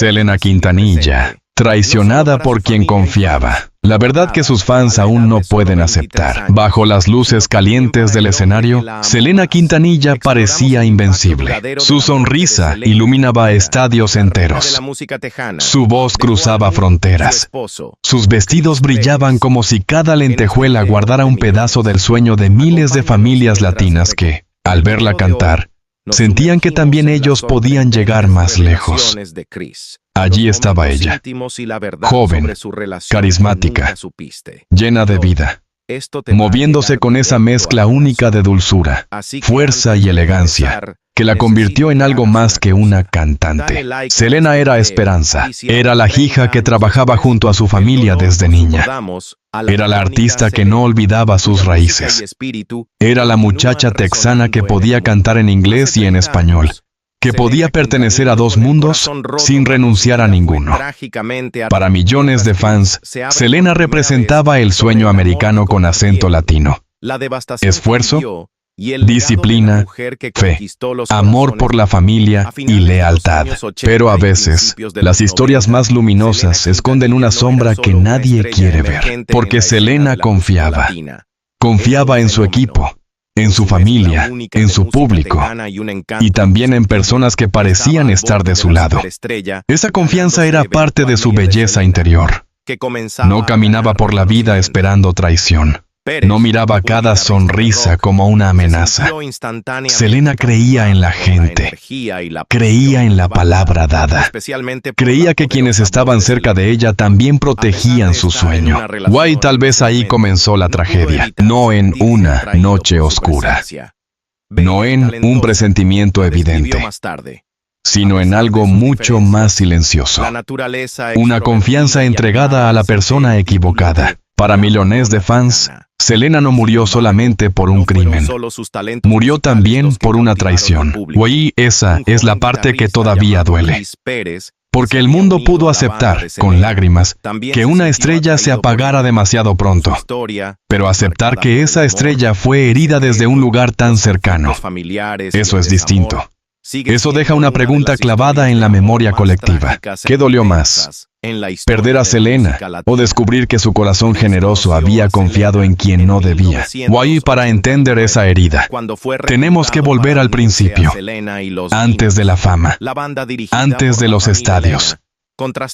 Selena Quintanilla, traicionada por quien confiaba. La verdad que sus fans aún no pueden aceptar. Bajo las luces calientes del escenario, Selena Quintanilla parecía invencible. Su sonrisa iluminaba estadios enteros. Su voz cruzaba fronteras. Sus vestidos brillaban como si cada lentejuela guardara un pedazo del sueño de miles de familias latinas que, al verla cantar, sentían que también ellos podían llegar más lejos. Allí estaba ella, joven, carismática, llena de vida, moviéndose con esa mezcla única de dulzura, fuerza y elegancia, que la convirtió en algo más que una cantante. Selena era esperanza, era la hija que trabajaba junto a su familia desde niña. Era la artista que no olvidaba sus raíces. Era la muchacha texana que podía cantar en inglés y en español, que podía pertenecer a dos mundos sin renunciar a ninguno. Para millones de fans, Selena representaba el sueño americano con acento latino. Esfuerzo, disciplina, fe, amor por la familia y lealtad. Pero a veces, las historias más luminosas esconden una sombra que nadie quiere ver. Porque Selena confiaba. Confiaba en su equipo, en su familia, en su público, y también en personas que parecían estar de su lado. Esa confianza era parte de su belleza interior. No caminaba por la vida esperando traición. No miraba cada sonrisa como una amenaza. Selena creía en la gente, creía en la palabra dada, creía que quienes estaban cerca de ella también protegían su sueño. Y tal vez ahí comenzó la tragedia, no en una noche oscura, no en un presentimiento evidente, sino en algo mucho más silencioso, una confianza entregada a la persona equivocada. Para millones de fans, Selena no murió solamente por un crimen, murió también por una traición. Y esa es la parte que todavía duele. Porque el mundo pudo aceptar, con lágrimas, que una estrella se apagara demasiado pronto. Pero aceptar que esa estrella fue herida desde un lugar tan cercano, eso es distinto. Eso deja una pregunta clavada en la memoria colectiva. ¿Qué dolió más? ¿Perder a Selena o descubrir que su corazón generoso había confiado en quien no debía? Y para entender esa herida, tenemos que volver al principio, antes de la fama, antes de los estadios,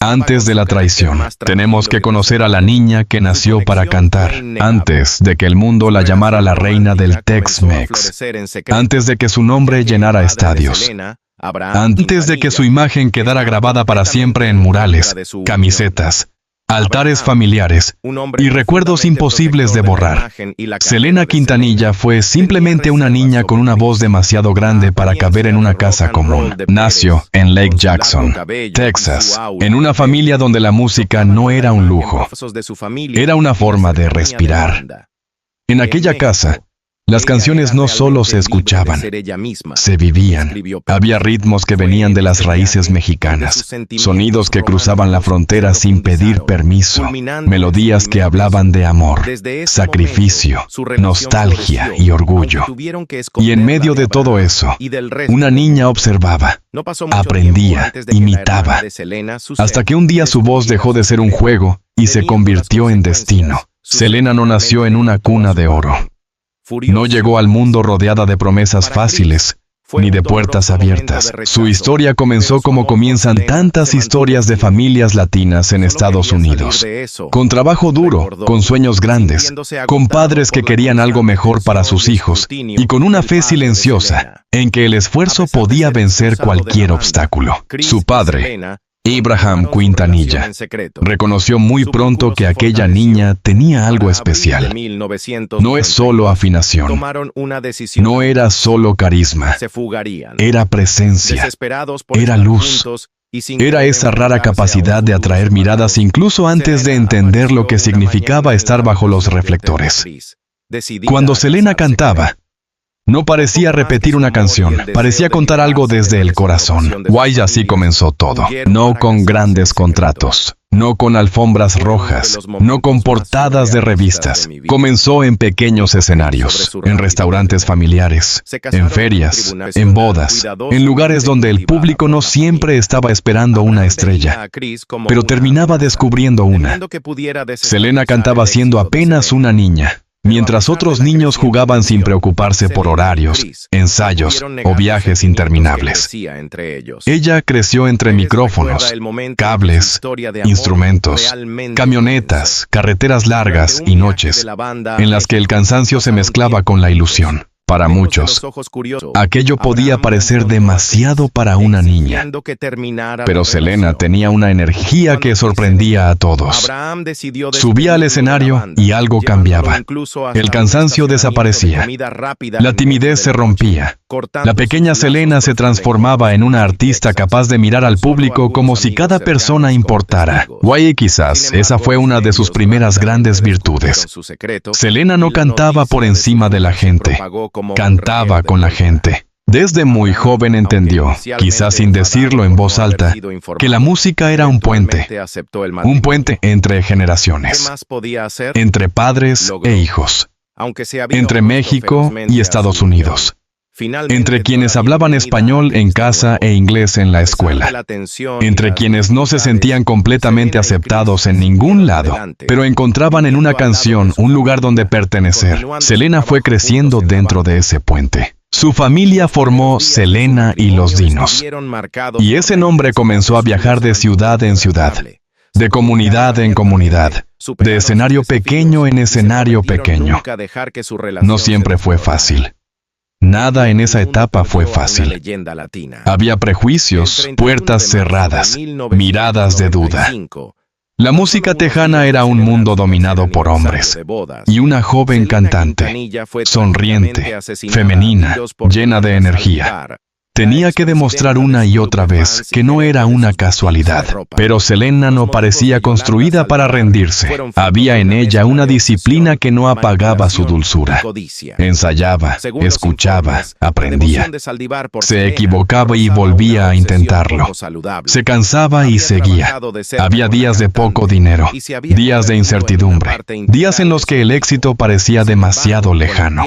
antes de la traición. Tenemos que conocer a la niña que nació para cantar, antes de que el mundo la llamara la reina del Tex-Mex, antes de que su nombre llenara estadios, antes de que su imagen quedara grabada para siempre en murales, camisetas, altares familiares y recuerdos imposibles de borrar. Selena Quintanilla fue simplemente una niña con una voz demasiado grande para caber en una casa común. Nació en Lake Jackson, Texas, en una familia donde la música no era un lujo, era una forma de respirar. En aquella casa, las canciones no solo se escuchaban, se vivían. Había ritmos que venían de las raíces mexicanas, sonidos que cruzaban la frontera sin pedir permiso, melodías que hablaban de amor, sacrificio, nostalgia y orgullo. Y en medio de todo eso, una niña observaba, aprendía, imitaba, hasta que un día su voz dejó de ser un juego y se convirtió en destino. Selena no nació en una cuna de oro. No llegó al mundo rodeada de promesas fáciles, ni de puertas abiertas. Su historia comenzó como comienzan tantas historias de familias latinas en Estados Unidos. Con trabajo duro, con sueños grandes, con padres que querían algo mejor para sus hijos, y con una fe silenciosa, en que el esfuerzo podía vencer cualquier obstáculo. Su padre, Abraham Quintanilla, reconoció muy pronto que aquella niña tenía algo especial. No es solo afinación, no era solo carisma, era presencia, era luz, era esa rara capacidad de atraer miradas incluso antes de entender lo que significaba estar bajo los reflectores. Cuando Selena cantaba, no parecía repetir una canción, parecía contar algo desde el corazón. Y así comenzó todo, no con grandes contratos, No con alfombras rojas, no con portadas de revistas. Comenzó en pequeños escenarios, en restaurantes familiares, en ferias, en bodas, en lugares donde el público no siempre estaba esperando una estrella, pero terminaba descubriendo una. Selena cantaba siendo apenas una niña, mientras otros niños jugaban sin preocuparse por horarios, ensayos o viajes interminables. Ella creció entre micrófonos, cables, instrumentos, camionetas, carreteras largas y noches, en las que el cansancio se mezclaba con la ilusión. Para muchos, aquello podía parecer demasiado para una niña, pero Selena tenía una energía que sorprendía a todos. Subía al escenario y algo cambiaba. El cansancio desaparecía. La timidez se rompía. La pequeña Selena se transformaba en una artista capaz de mirar al público como si cada persona importara. Y quizás esa fue una de sus primeras grandes virtudes. Selena no cantaba por encima de la gente. Cantaba con la gente. Desde muy joven entendió, quizás sin decirlo en voz alta, que la música era un puente entre generaciones, entre padres e hijos, entre México y Estados Unidos, entre quienes hablaban español en casa e inglés en la escuela, entre quienes no se sentían completamente aceptados en ningún lado, pero encontraban en una canción un lugar donde pertenecer. Selena fue creciendo dentro de ese puente. Su familia formó Selena y los Dinos, y ese nombre comenzó a viajar de ciudad en ciudad, de comunidad en comunidad, de escenario pequeño en escenario pequeño. No siempre fue fácil. Nada en esa etapa fue fácil. Había prejuicios, puertas cerradas, miradas de duda. La música tejana era un mundo dominado por hombres, y una joven cantante, sonriente, femenina, llena de energía. Tenía que demostrar una y otra vez que no era una casualidad. Pero Selena no parecía construida para rendirse. Había en ella una disciplina que no apagaba su dulzura. Ensayaba, escuchaba, aprendía. Se equivocaba y volvía a intentarlo. Se cansaba y seguía. Había días de poco dinero, días de incertidumbre, días en los que el éxito parecía demasiado lejano.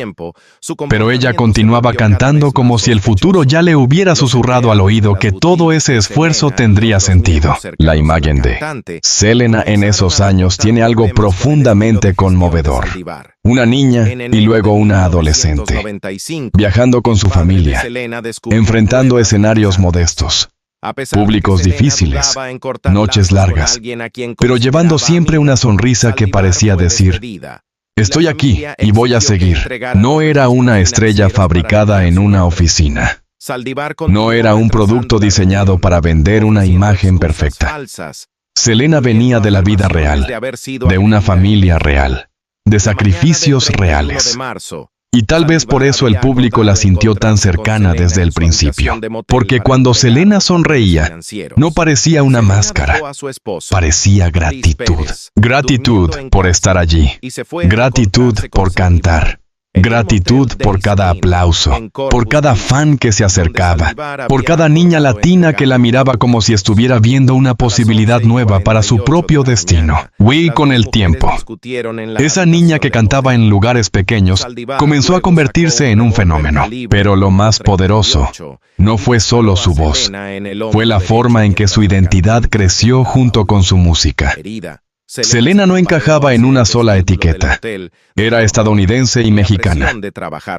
Pero ella continuaba cantando como si el futuro ya le hubiera susurrado al oído que todo ese esfuerzo tendría sentido. La imagen de Selena en esos años tiene algo profundamente conmovedor. Una niña y luego una adolescente, viajando con su familia, enfrentando escenarios modestos, públicos difíciles, noches largas, pero llevando siempre una sonrisa que parecía decir: estoy aquí y voy a seguir. No era una estrella fabricada en una oficina. No era un producto diseñado para vender una imagen perfecta. Selena venía de la vida real, de una familia real, de sacrificios reales. Y tal vez por eso el público la sintió tan cercana desde el principio. Porque cuando Selena sonreía, no parecía una máscara, parecía gratitud. Gratitud por estar allí, gratitud por cantar. Gratitud por cada aplauso, por cada fan que se acercaba, por cada niña latina que la miraba como si estuviera viendo una posibilidad nueva para su propio destino. Y con el tiempo, esa niña que cantaba en lugares pequeños comenzó a convertirse en un fenómeno. Pero lo más poderoso no fue solo su voz, fue la forma en que su identidad creció junto con su música. Selena no encajaba en una sola etiqueta. Era estadounidense y mexicana,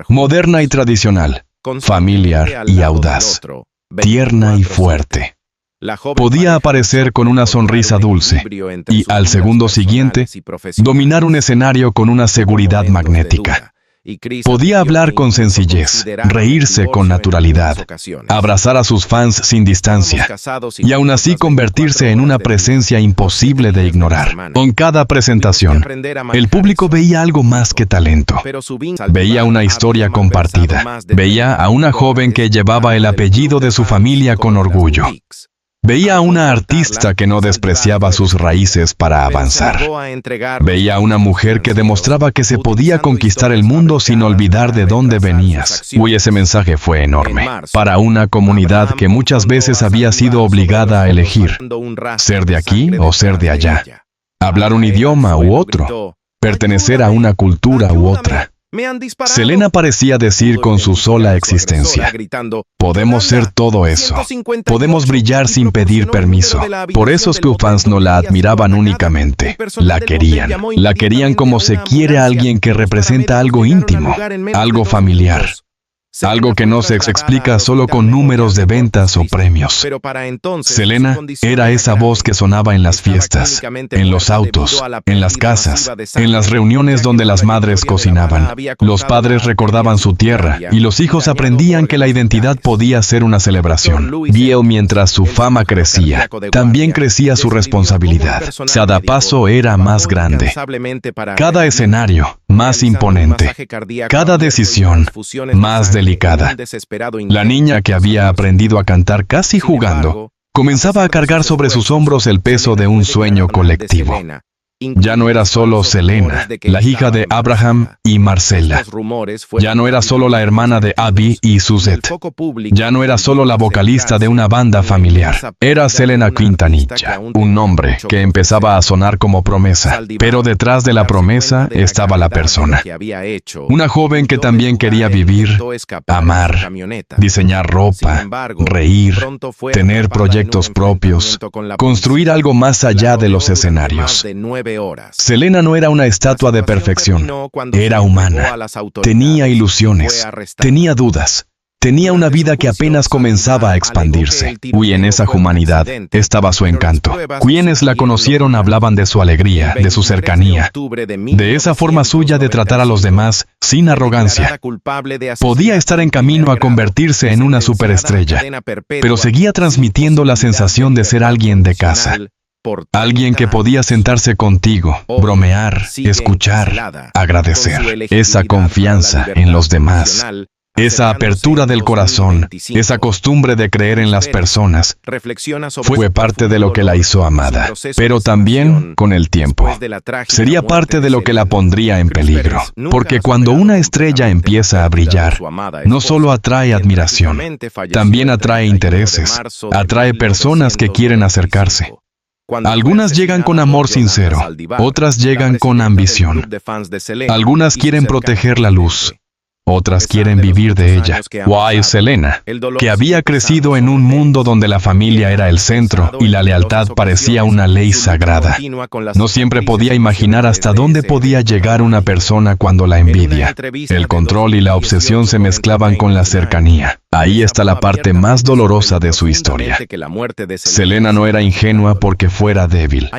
moderna y tradicional, familiar y audaz, tierna y fuerte. Podía aparecer con una sonrisa dulce y, al segundo siguiente, dominar un escenario con una seguridad magnética. Podía hablar con sencillez, reírse con naturalidad, abrazar a sus fans sin distancia, y aún así convertirse en una presencia imposible de ignorar. Con cada presentación, el público veía algo más que talento. Veía una historia compartida. Veía a una joven que llevaba el apellido de su familia con orgullo. Veía a una artista que no despreciaba sus raíces para avanzar. Veía a una mujer que demostraba que se podía conquistar el mundo sin olvidar de dónde venías. Uy, ese mensaje fue enorme. Para una comunidad que muchas veces había sido obligada a elegir ser de aquí o ser de allá, hablar un idioma u otro, pertenecer a una cultura u otra. Selena parecía decir con su sola existencia: podemos ser todo eso. Podemos brillar sin pedir permiso. Por eso sus fans no la admiraban únicamente. La querían. La querían como se quiere a alguien que representa algo íntimo, algo familiar. Algo que no se explica solo con números de ventas o premios. Selena era esa voz que sonaba en las fiestas, en los autos, en las casas, en las reuniones donde las madres cocinaban. Los padres recordaban su tierra y los hijos aprendían que la identidad podía ser una celebración. Vio mientras su fama crecía, también crecía su responsabilidad. Cada paso era más grande. Cada escenario más imponente. Cada decisión más delicada. La niña que había aprendido a cantar casi jugando, comenzaba a cargar sobre sus hombros el peso de un sueño colectivo. Ya no era solo Selena, la hija de Abraham y Marcela. Ya no era solo la hermana de Abby y Suzette. Ya no era solo la vocalista de una banda familiar. Era Selena Quintanilla, un nombre que empezaba a sonar como promesa. Pero detrás de la promesa estaba la persona. Una joven que también quería vivir, amar, diseñar ropa, reír, tener proyectos propios, construir algo más allá de los escenarios. Selena no era una estatua de perfección, era humana. Tenía ilusiones, tenía dudas, tenía una vida que apenas comenzaba a expandirse. Y en esa humanidad estaba su encanto. Quienes la conocieron hablaban de su alegría, de su cercanía, de esa forma suya de tratar a los demás sin arrogancia. Podía estar en camino a convertirse en una superestrella, pero seguía transmitiendo la sensación de ser alguien de casa. Alguien que podía sentarse contigo, bromear, escuchar, agradecer. Esa confianza en los demás, esa apertura del corazón, esa costumbre de creer en las personas, fue parte de lo que la hizo amada. Pero también, con el tiempo, sería parte de lo que la pondría en peligro. Porque cuando una estrella empieza a brillar, no solo atrae admiración, también atrae intereses, atrae personas que quieren acercarse. Algunas llegan con amor sincero, otras llegan con ambición. Algunas quieren proteger la luz, otras quieren vivir de ella. Selena, que había crecido en un mundo donde la familia era el centro y la lealtad parecía una ley sagrada, no siempre podía imaginar hasta dónde podía llegar una persona cuando la envidia, el control y la obsesión se mezclaban con la cercanía. Ahí está la parte más dolorosa de su historia. Selena no era ingenua porque fuera débil.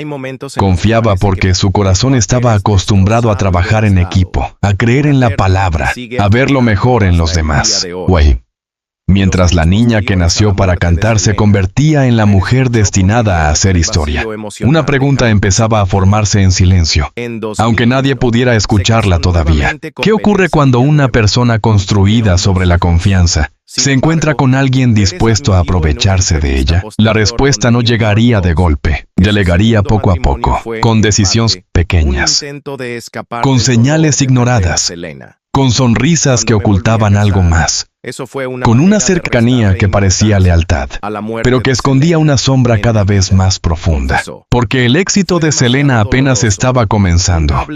Confiaba porque su corazón estaba acostumbrado a trabajar en equipo, a creer en la palabra, a ver lo mejor en los demás. Mientras la niña que nació para cantar se convertía en la mujer destinada a hacer historia, una pregunta empezaba a formarse en silencio, aunque nadie pudiera escucharla todavía. ¿Qué ocurre cuando una persona construida sobre la confianza se encuentra con alguien dispuesto a aprovecharse de ella? La respuesta no llegaría de golpe, llegaría poco a poco, con decisiones pequeñas, con señales ignoradas, con sonrisas que ocultaban algo más, con una cercanía que parecía lealtad, pero que escondía una sombra cada vez más profunda. Porque el éxito de Selena apenas estaba comenzando,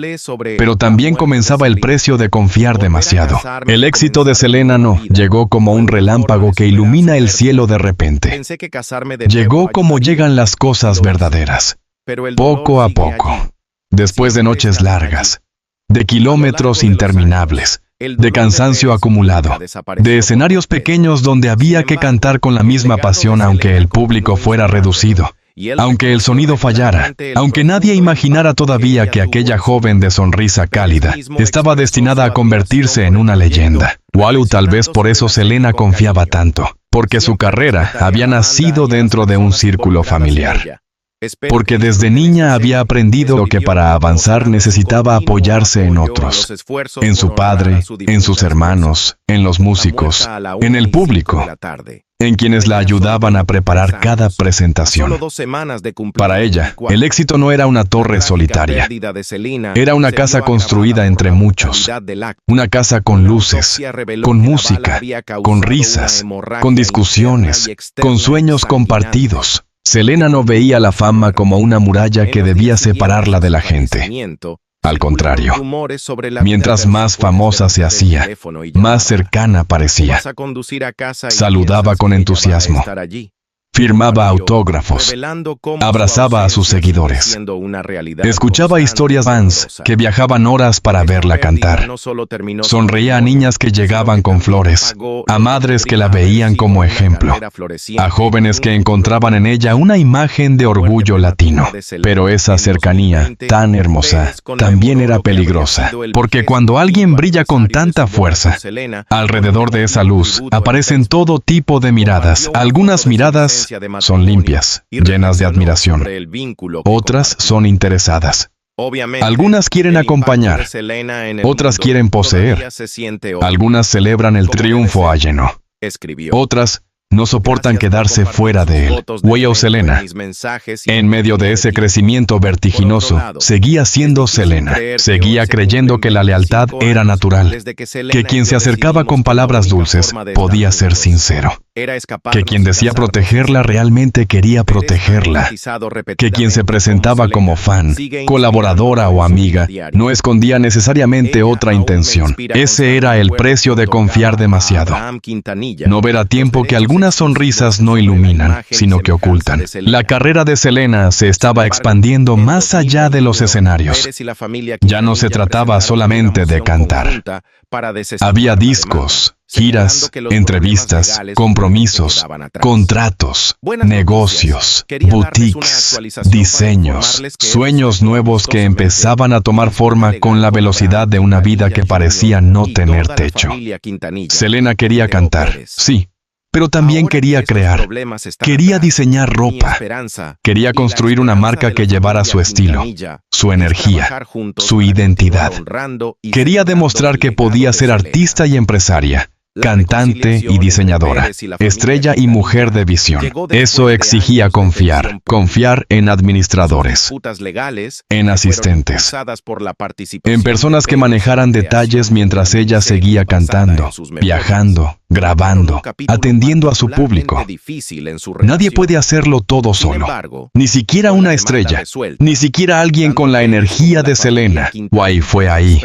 pero también comenzaba el precio de confiar demasiado. El éxito de Selena no llegó como un relámpago que ilumina el cielo de repente. Llegó como llegan las cosas verdaderas, poco a poco, después de noches largas, de kilómetros interminables, de cansancio acumulado, de escenarios pequeños donde había que cantar con la misma pasión aunque el público fuera reducido, aunque el sonido fallara, aunque nadie imaginara todavía que aquella joven de sonrisa cálida estaba destinada a convertirse en una leyenda. Tal vez por eso Selena confiaba tanto, porque su carrera había nacido dentro de un círculo familiar. Porque desde niña había aprendido que para avanzar necesitaba apoyarse en otros, en su padre, en sus hermanos, en los músicos, en el público. en quienes la ayudaban a preparar cada presentación. Para ella, el éxito no era una torre solitaria. Era una casa construida entre muchos. Una casa con luces, con música, con risas, con discusiones, con sueños compartidos. Selena no veía la fama como una muralla que debía separarla de la gente. Al contrario, mientras más famosa se hacía, más cercana parecía. Saludaba con entusiasmo, firmaba autógrafos, abrazaba a sus seguidores, escuchaba historias de fans que viajaban horas para verla cantar, sonreía a niñas que llegaban con flores, a madres que la veían como ejemplo, a jóvenes que encontraban en ella una imagen de orgullo latino. Pero esa cercanía, tan hermosa, también era peligrosa, porque cuando alguien brilla con tanta fuerza, alrededor de esa luz aparecen todo tipo de miradas. Algunas miradas son limpias, llenas de admiración. Otras son interesadas. Algunas quieren acompañar, otras quieren poseer. Algunas celebran el triunfo ajeno. Otras no soportan quedarse fuera de él. Wayo Selena, en medio de ese crecimiento vertiginoso, seguía siendo Selena. Seguía creyendo que la lealtad era natural, que quien se acercaba con palabras dulces podía ser sincero, que quien decía protegerla realmente quería protegerla, que quien se presentaba como fan, colaboradora o amiga no escondía necesariamente otra intención. Ese era el precio de confiar demasiado. No ver a tiempo que algunas sonrisas no iluminan, sino que ocultan. La carrera de Selena se estaba expandiendo más allá de los escenarios. Ya no se trataba solamente de cantar. Había discos, giras, entrevistas, compromisos, contratos, negocios, boutiques, diseños, sueños nuevos que empezaban a tomar forma con la velocidad de una vida que parecía no tener techo. Selena quería cantar, sí, pero también quería crear. Quería diseñar ropa. Quería construir una marca que llevara su estilo, su energía, su identidad. Quería demostrar que podía ser artista y empresaria, cantante y diseñadora, estrella y mujer de visión. Eso exigía confiar en administradores, en asistentes, en personas que manejaran detalles mientras ella seguía cantando, viajando, grabando, atendiendo a su público. Nadie puede hacerlo todo solo, ni siquiera una estrella, ni siquiera alguien con la energía de Selena. Wai fue ahí,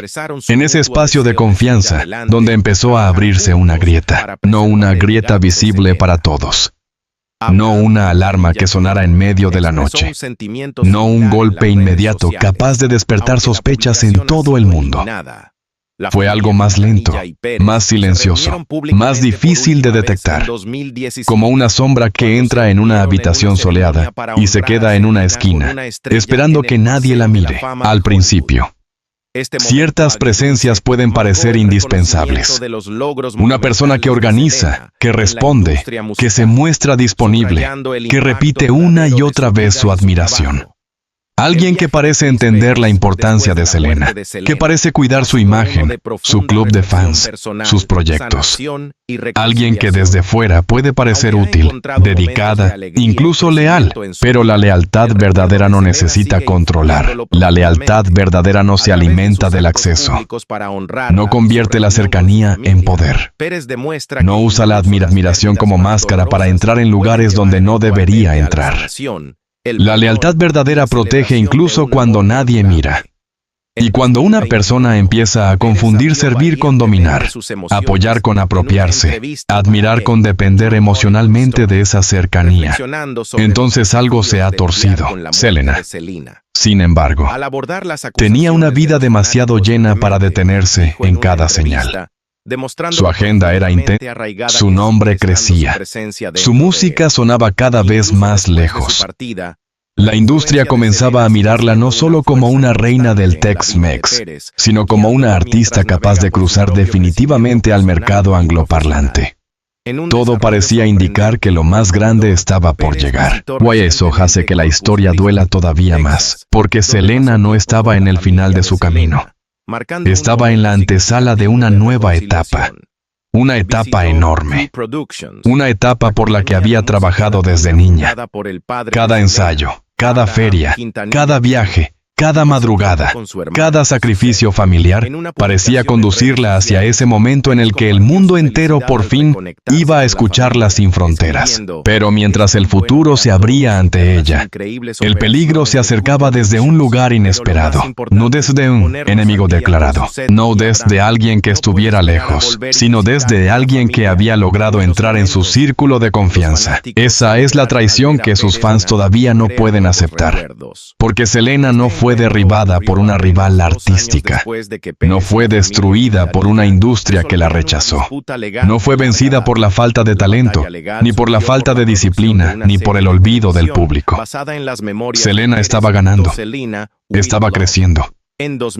en ese espacio de confianza, donde empezó a abrirse una grieta, no una grieta visible para todos. No una alarma que sonara en medio de la noche. No un golpe inmediato capaz de despertar sospechas en todo el mundo. Fue algo más lento, más silencioso, más difícil de detectar. Como una sombra que entra en una habitación soleada y se queda en una esquina, esperando que nadie la mire. Al principio, ciertas presencias pueden parecer indispensables. Una persona que organiza, que responde, que se muestra disponible, que repite una y otra vez su admiración. Alguien que parece entender la importancia de Selena, que parece cuidar su imagen, su club de fans, sus proyectos. Alguien que desde fuera puede parecer útil, dedicada, incluso leal, pero la lealtad verdadera no necesita controlar. La lealtad verdadera no se alimenta del acceso. No convierte la cercanía en poder. No usa la admiración como máscara para entrar en lugares donde no debería entrar. La lealtad verdadera protege incluso cuando nadie mira. Y cuando una persona empieza a confundir servir con dominar, apoyar con apropiarse, admirar con depender emocionalmente de esa cercanía, entonces algo se ha torcido. Selena, sin embargo, tenía una vida demasiado llena para detenerse en cada señal. Su agenda era intensa, su nombre crecía, su música sonaba cada vez más lejos. La industria comenzaba a mirarla no solo como una reina del Tex-Mex, sino como una artista capaz de cruzar definitivamente al mercado angloparlante. Todo parecía indicar que lo más grande estaba por llegar. Eso hace que la historia duela todavía más, porque Selena no estaba en el final de su camino. Estaba en la antesala de una nueva etapa. Una etapa enorme. Una etapa por la que había trabajado desde niña. Cada ensayo, cada feria, cada viaje, cada madrugada, cada sacrificio familiar, parecía conducirla hacia ese momento en el que el mundo entero por fin iba a escucharla sin fronteras. Pero mientras el futuro se abría ante ella, el peligro se acercaba desde un lugar inesperado, no desde un enemigo declarado, no desde alguien que estuviera lejos, sino desde alguien que había logrado entrar en su círculo de confianza. Esa es la traición que sus fans todavía no pueden aceptar. Porque Selena no fue derribada por una rival artística, no fue destruida por una industria que la rechazó, no fue vencida por la falta de talento, ni por la falta de disciplina, ni por el olvido del público. Selena estaba ganando, estaba creciendo,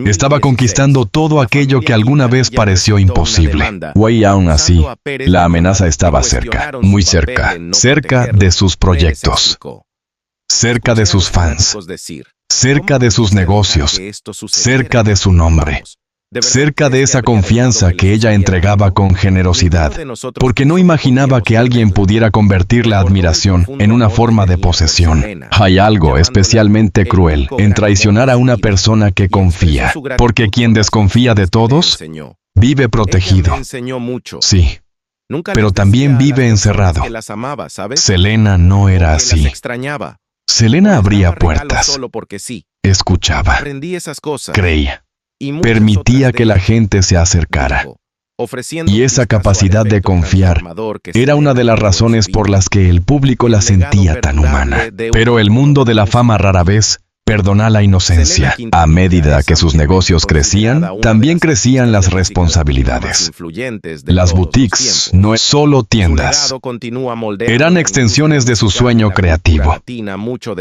estaba conquistando todo aquello que alguna vez pareció imposible. Y aún así, la amenaza estaba cerca, muy cerca, cerca de sus proyectos, cerca de sus fans, cerca de sus negocios, cerca de su nombre, cerca de esa confianza que ella entregaba con generosidad, porque no imaginaba que alguien pudiera convertir la admiración en una forma de posesión. Hay algo especialmente cruel en traicionar a una persona que confía, porque quien desconfía de todos, vive protegido. Sí, pero también vive encerrado. Selena no era así. Selena abría puertas, escuchaba, creía, permitía que la gente se acercara. Y esa capacidad de confiar era una de las razones por las que el público la sentía tan humana. Pero el mundo de la fama rara vez perdona la inocencia. A medida que sus negocios crecían, también crecían las responsabilidades. Las boutiques no es solo tiendas, eran extensiones de su sueño creativo.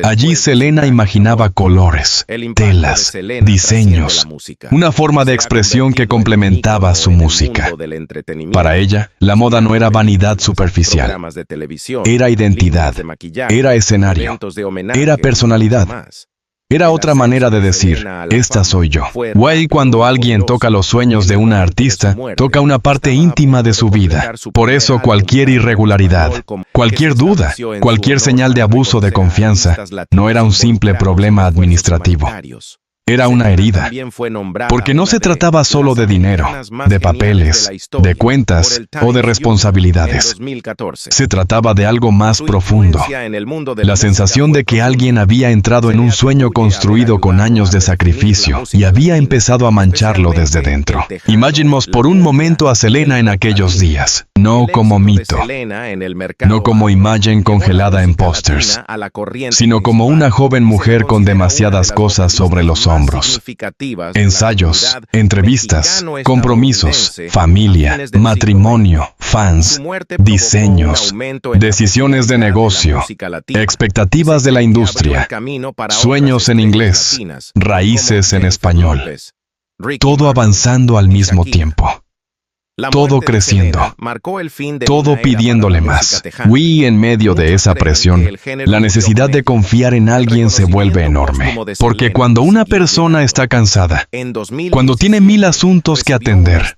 Allí Selena imaginaba colores, telas, diseños, una forma de expresión que complementaba su música. Para ella, la moda no era vanidad superficial, era identidad, era escenario, era personalidad. Era otra manera de decir, esta soy yo. Cuando alguien toca los sueños de una artista, toca una parte íntima de su vida. Por eso cualquier irregularidad, cualquier duda, cualquier señal de abuso de confianza, no era un simple problema administrativo. Era una herida, porque no se trataba solo de dinero, de papeles, de cuentas o de responsabilidades. Se trataba de algo más profundo, la sensación de que alguien había entrado en un sueño construido con años de sacrificio y había empezado a mancharlo desde dentro. Imaginemos por un momento a Selena en aquellos días, no como mito, no como imagen congelada en pósters, sino como una joven mujer con demasiadas cosas sobre los hombros. Ensayos, entrevistas, compromisos, familia, matrimonio, fans, diseños, decisiones de negocio, expectativas de la industria, sueños en inglés, raíces en español. Todo avanzando al mismo tiempo. Todo creciendo, todo pidiéndole más. En medio de esa presión, la necesidad de confiar en alguien se vuelve enorme. Porque cuando una persona está cansada, cuando tiene 1000 asuntos que atender,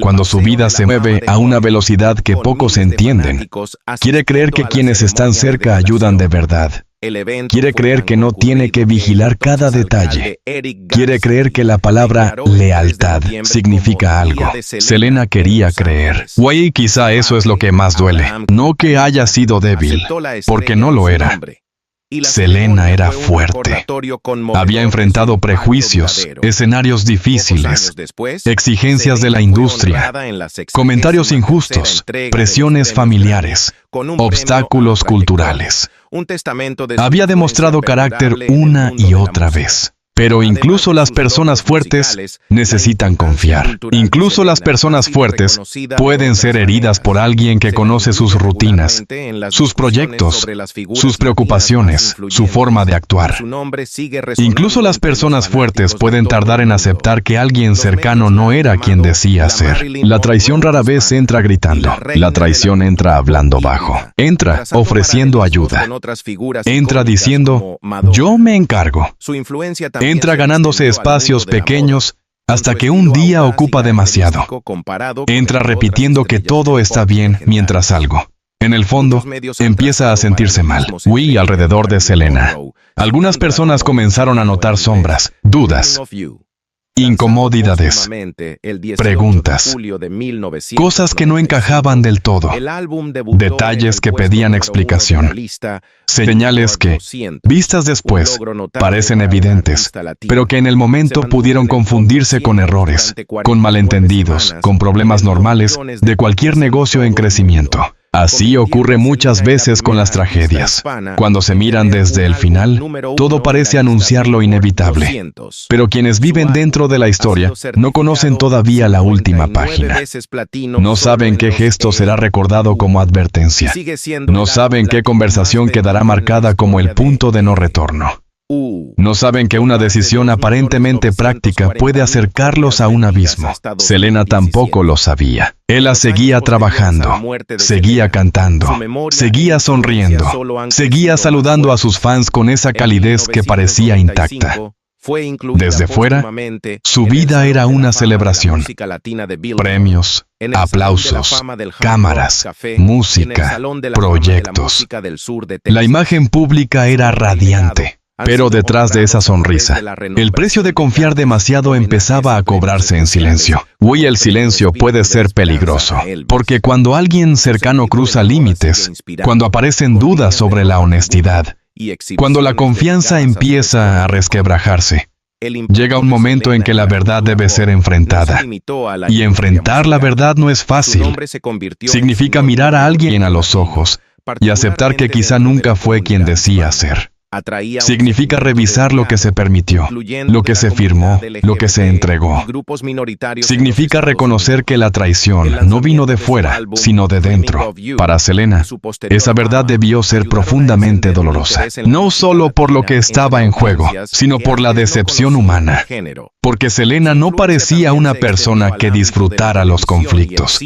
cuando su vida se mueve a una velocidad que pocos entienden, quiere creer que quienes están cerca ayudan de verdad. Quiere creer que no tiene que vigilar cada detalle. Quiere creer que la palabra lealtad significa algo. Selena quería creer. Quizá eso es lo que más duele. No que haya sido débil, porque no lo era. Selena era fuerte. Había enfrentado prejuicios, escenarios difíciles, exigencias de la industria, comentarios injustos, presiones familiares, obstáculos culturales. Había demostrado carácter una y otra vez. Pero incluso las personas fuertes necesitan confiar. Incluso las personas fuertes pueden ser heridas por alguien que conoce sus rutinas, sus proyectos, sus preocupaciones, su forma de actuar. Incluso las personas fuertes pueden tardar en aceptar que alguien cercano no era quien decía ser. La traición rara vez entra gritando. La traición entra hablando bajo. Entra ofreciendo ayuda. Entra diciendo, yo me encargo. Entra ganándose espacios pequeños hasta que un día ocupa demasiado. Entra repitiendo que todo está bien mientras algo, en el fondo, empieza a sentirse mal. Huí alrededor de Selena. Algunas personas comenzaron a notar sombras, dudas, incomodidades, preguntas, cosas que no encajaban del todo, detalles que pedían explicación, señales que, vistas después, parecen evidentes, pero que en el momento pudieron confundirse con errores, con malentendidos, con problemas normales de cualquier negocio en crecimiento. Así ocurre muchas veces con las tragedias. Cuando se miran desde el final, todo parece anunciar lo inevitable. Pero quienes viven dentro de la historia no conocen todavía la última página. No saben qué gesto será recordado como advertencia. No saben qué conversación quedará marcada como el punto de no retorno. No saben que una decisión aparentemente práctica puede acercarlos a un abismo. Selena tampoco lo sabía. Ella seguía trabajando, seguía cantando, seguía sonriendo, seguía saludando a sus fans con esa calidez que parecía intacta. Desde fuera, su vida era una celebración. Premios, aplausos, cámaras, música, proyectos. La imagen pública era radiante. Pero detrás de esa sonrisa, el precio de confiar demasiado empezaba a cobrarse en silencio. Hoy el silencio puede ser peligroso, porque cuando alguien cercano cruza límites, cuando aparecen dudas sobre la honestidad, cuando la confianza empieza a resquebrajarse, llega un momento en que la verdad debe ser enfrentada. Y enfrentar la verdad no es fácil. Significa mirar a alguien a los ojos y aceptar que quizá nunca fue quien decía ser. Significa revisar lo que se permitió, lo que se firmó, lo que se entregó. Significa reconocer que la traición no vino de fuera, sino de dentro. Para Selena, esa verdad debió ser profundamente dolorosa. No solo por lo que estaba en juego, sino por la decepción humana. Porque Selena no parecía una persona que disfrutara los conflictos.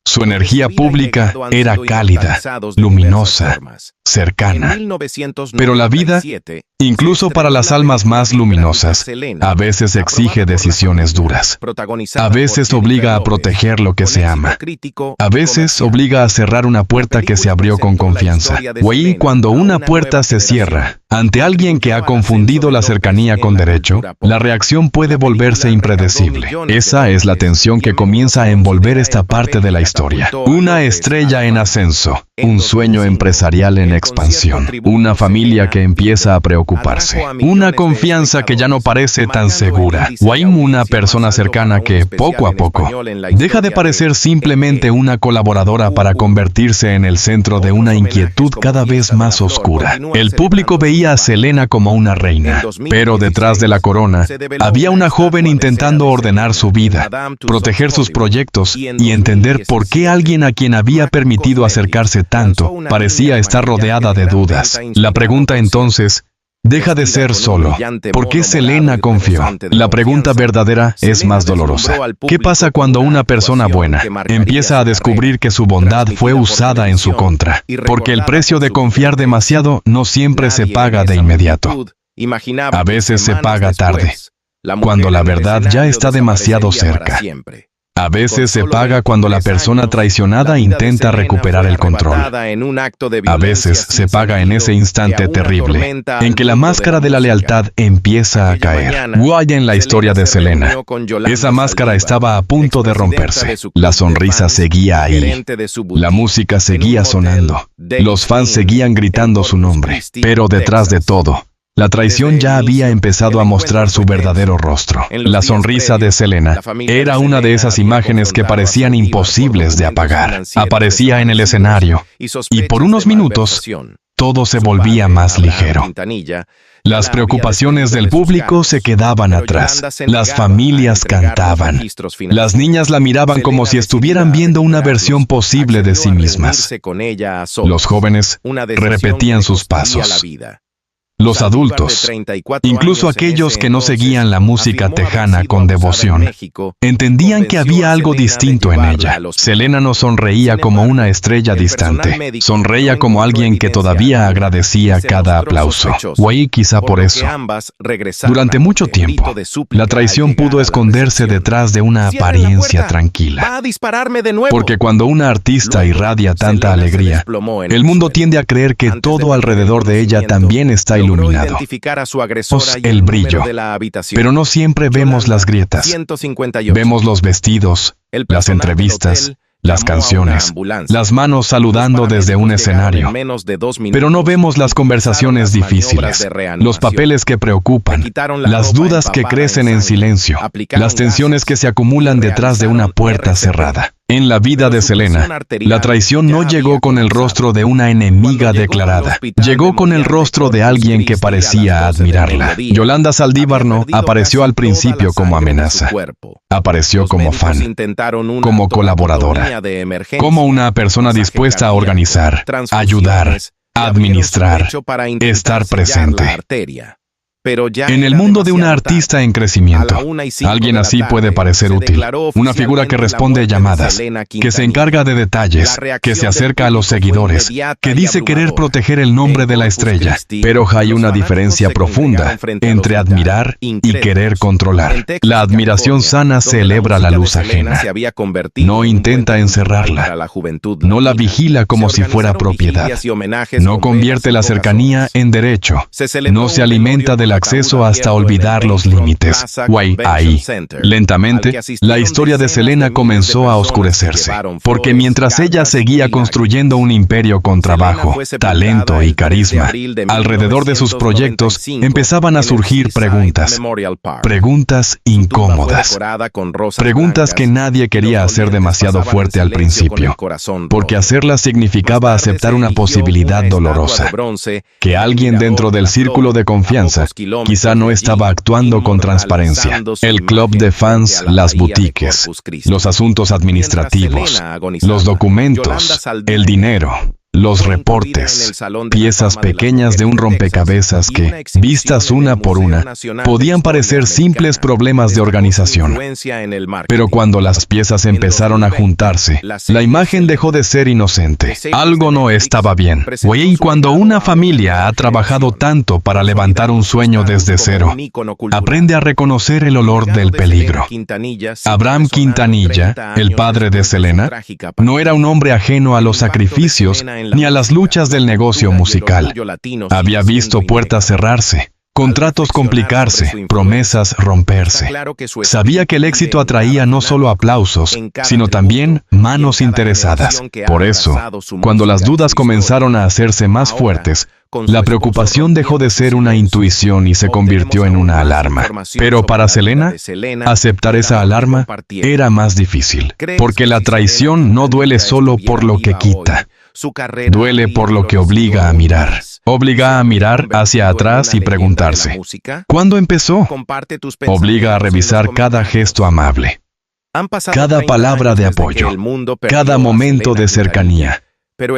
Su energía pública era cálida, luminosa, cercana. Pero la vida, incluso para las almas más luminosas, a veces exige decisiones duras. A veces obliga a proteger lo que se ama. A veces obliga a cerrar una puerta que se abrió con confianza. O ahí, cuando una puerta se cierra, ante alguien que ha confundido la cercanía con derecho, la reacción puede volverse impredecible. Esa es la tensión que comienza a envolver esta parte de la historia. Una estrella en ascenso, un sueño empresarial en expansión, una familia que empieza a preocuparse, una confianza que ya no parece tan segura. Waim, una persona cercana que, poco a poco, deja de parecer simplemente una colaboradora para convertirse en el centro de una inquietud cada vez más oscura. El público veía a Selena como una reina, pero detrás de la corona había una joven intentando ordenar su vida, proteger sus proyectos y entender por qué alguien a quien había permitido acercarse tanto parecía estar rodeada de dudas. La pregunta entonces deja de ser solo ¿por qué Selena confió? La pregunta verdadera es más dolorosa. ¿Qué pasa cuando una persona buena empieza a descubrir que su bondad fue usada en su contra? Porque el precio de confiar demasiado no siempre se paga de inmediato. A veces se paga tarde, cuando la verdad ya está demasiado cerca. A veces se paga cuando la persona traicionada intenta recuperar el control. A veces se paga en ese instante terrible, en que la máscara de la lealtad empieza a caer. Guay en la historia de Selena. Esa máscara estaba a punto de romperse. La sonrisa seguía ahí. La música seguía sonando. Los fans seguían gritando su nombre. Pero detrás de todo, la traición ya había empezado a mostrar su verdadero rostro. La sonrisa de Selena era una de esas imágenes que parecían imposibles de apagar. Aparecía en el escenario, y por unos minutos, todo se volvía más ligero. Las preocupaciones del público se quedaban atrás. Las familias cantaban. Las niñas la miraban como si estuvieran viendo una versión posible de sí mismas. Los jóvenes repetían sus pasos. Los adultos, incluso aquellos que no seguían la música tejana con devoción, entendían que había algo distinto en ella. Selena no sonreía como una estrella distante, sonreía como alguien que todavía agradecía cada aplauso. O ahí quizá por eso. Durante mucho tiempo, la traición pudo esconderse detrás de una apariencia tranquila. Porque cuando una artista irradia tanta alegría, el mundo tiende a creer que todo alrededor de ella también está iluminado. Vemos el brillo, pero no siempre vemos las grietas. Vemos los vestidos, las entrevistas, las canciones, las manos saludando desde un escenario. Pero no vemos las conversaciones difíciles, los papeles que preocupan, las dudas que crecen en silencio, las tensiones que se acumulan detrás de una puerta cerrada. En la vida de Selena, la traición no llegó con el rostro de una enemiga declarada. Llegó con el rostro de alguien que parecía admirarla. Yolanda Saldívar no apareció al principio como amenaza. Apareció como fan, como colaboradora, como una persona dispuesta a organizar, ayudar, administrar, estar presente. En el mundo de una artista en crecimiento, alguien así puede parecer útil. Una figura que responde a llamadas, que se encarga de detalles, que se acerca a los seguidores, que dice querer proteger el nombre de la estrella. Pero hay una diferencia profunda entre admirar y querer controlar. La admiración sana celebra la luz ajena. No intenta encerrarla. No la vigila como si fuera propiedad. No convierte la cercanía en derecho. No se alimenta de la acceso hasta olvidar los límites. Ahí, lentamente, la historia de Selena comenzó a oscurecerse, porque mientras ella seguía construyendo un imperio con trabajo, talento y carisma, alrededor de sus proyectos empezaban a surgir preguntas incómodas, preguntas que nadie quería hacer demasiado fuerte al principio, porque hacerlas significaba aceptar una posibilidad dolorosa, que alguien dentro del círculo de confianza quizá no estaba actuando con transparencia. El club de fans, las boutiques, los asuntos administrativos, los documentos, el dinero, los reportes, piezas pequeñas de un rompecabezas que, vistas una por una, podían parecer simples problemas de organización. Pero cuando las piezas empezaron a juntarse, la imagen dejó de ser inocente. Algo no estaba bien. Y cuando una familia ha trabajado tanto para levantar un sueño desde cero, aprende a reconocer el olor del peligro. Abraham Quintanilla, el padre de Selena, no era un hombre ajeno a los sacrificios ni a las luchas del negocio musical. Había visto puertas cerrarse, contratos complicarse, promesas romperse. Sabía que el éxito atraía no solo aplausos, sino también manos interesadas. Por eso, cuando las dudas comenzaron a hacerse más fuertes, la preocupación dejó de ser una intuición y se convirtió en una alarma. Pero para Selena, aceptar esa alarma era más difícil, porque la traición no duele solo por lo que quita. Duele por lo que obliga a mirar. Obliga a mirar hacia atrás y preguntarse, ¿cuándo empezó? Obliga a revisar cada gesto amable, cada palabra de apoyo, cada momento de cercanía,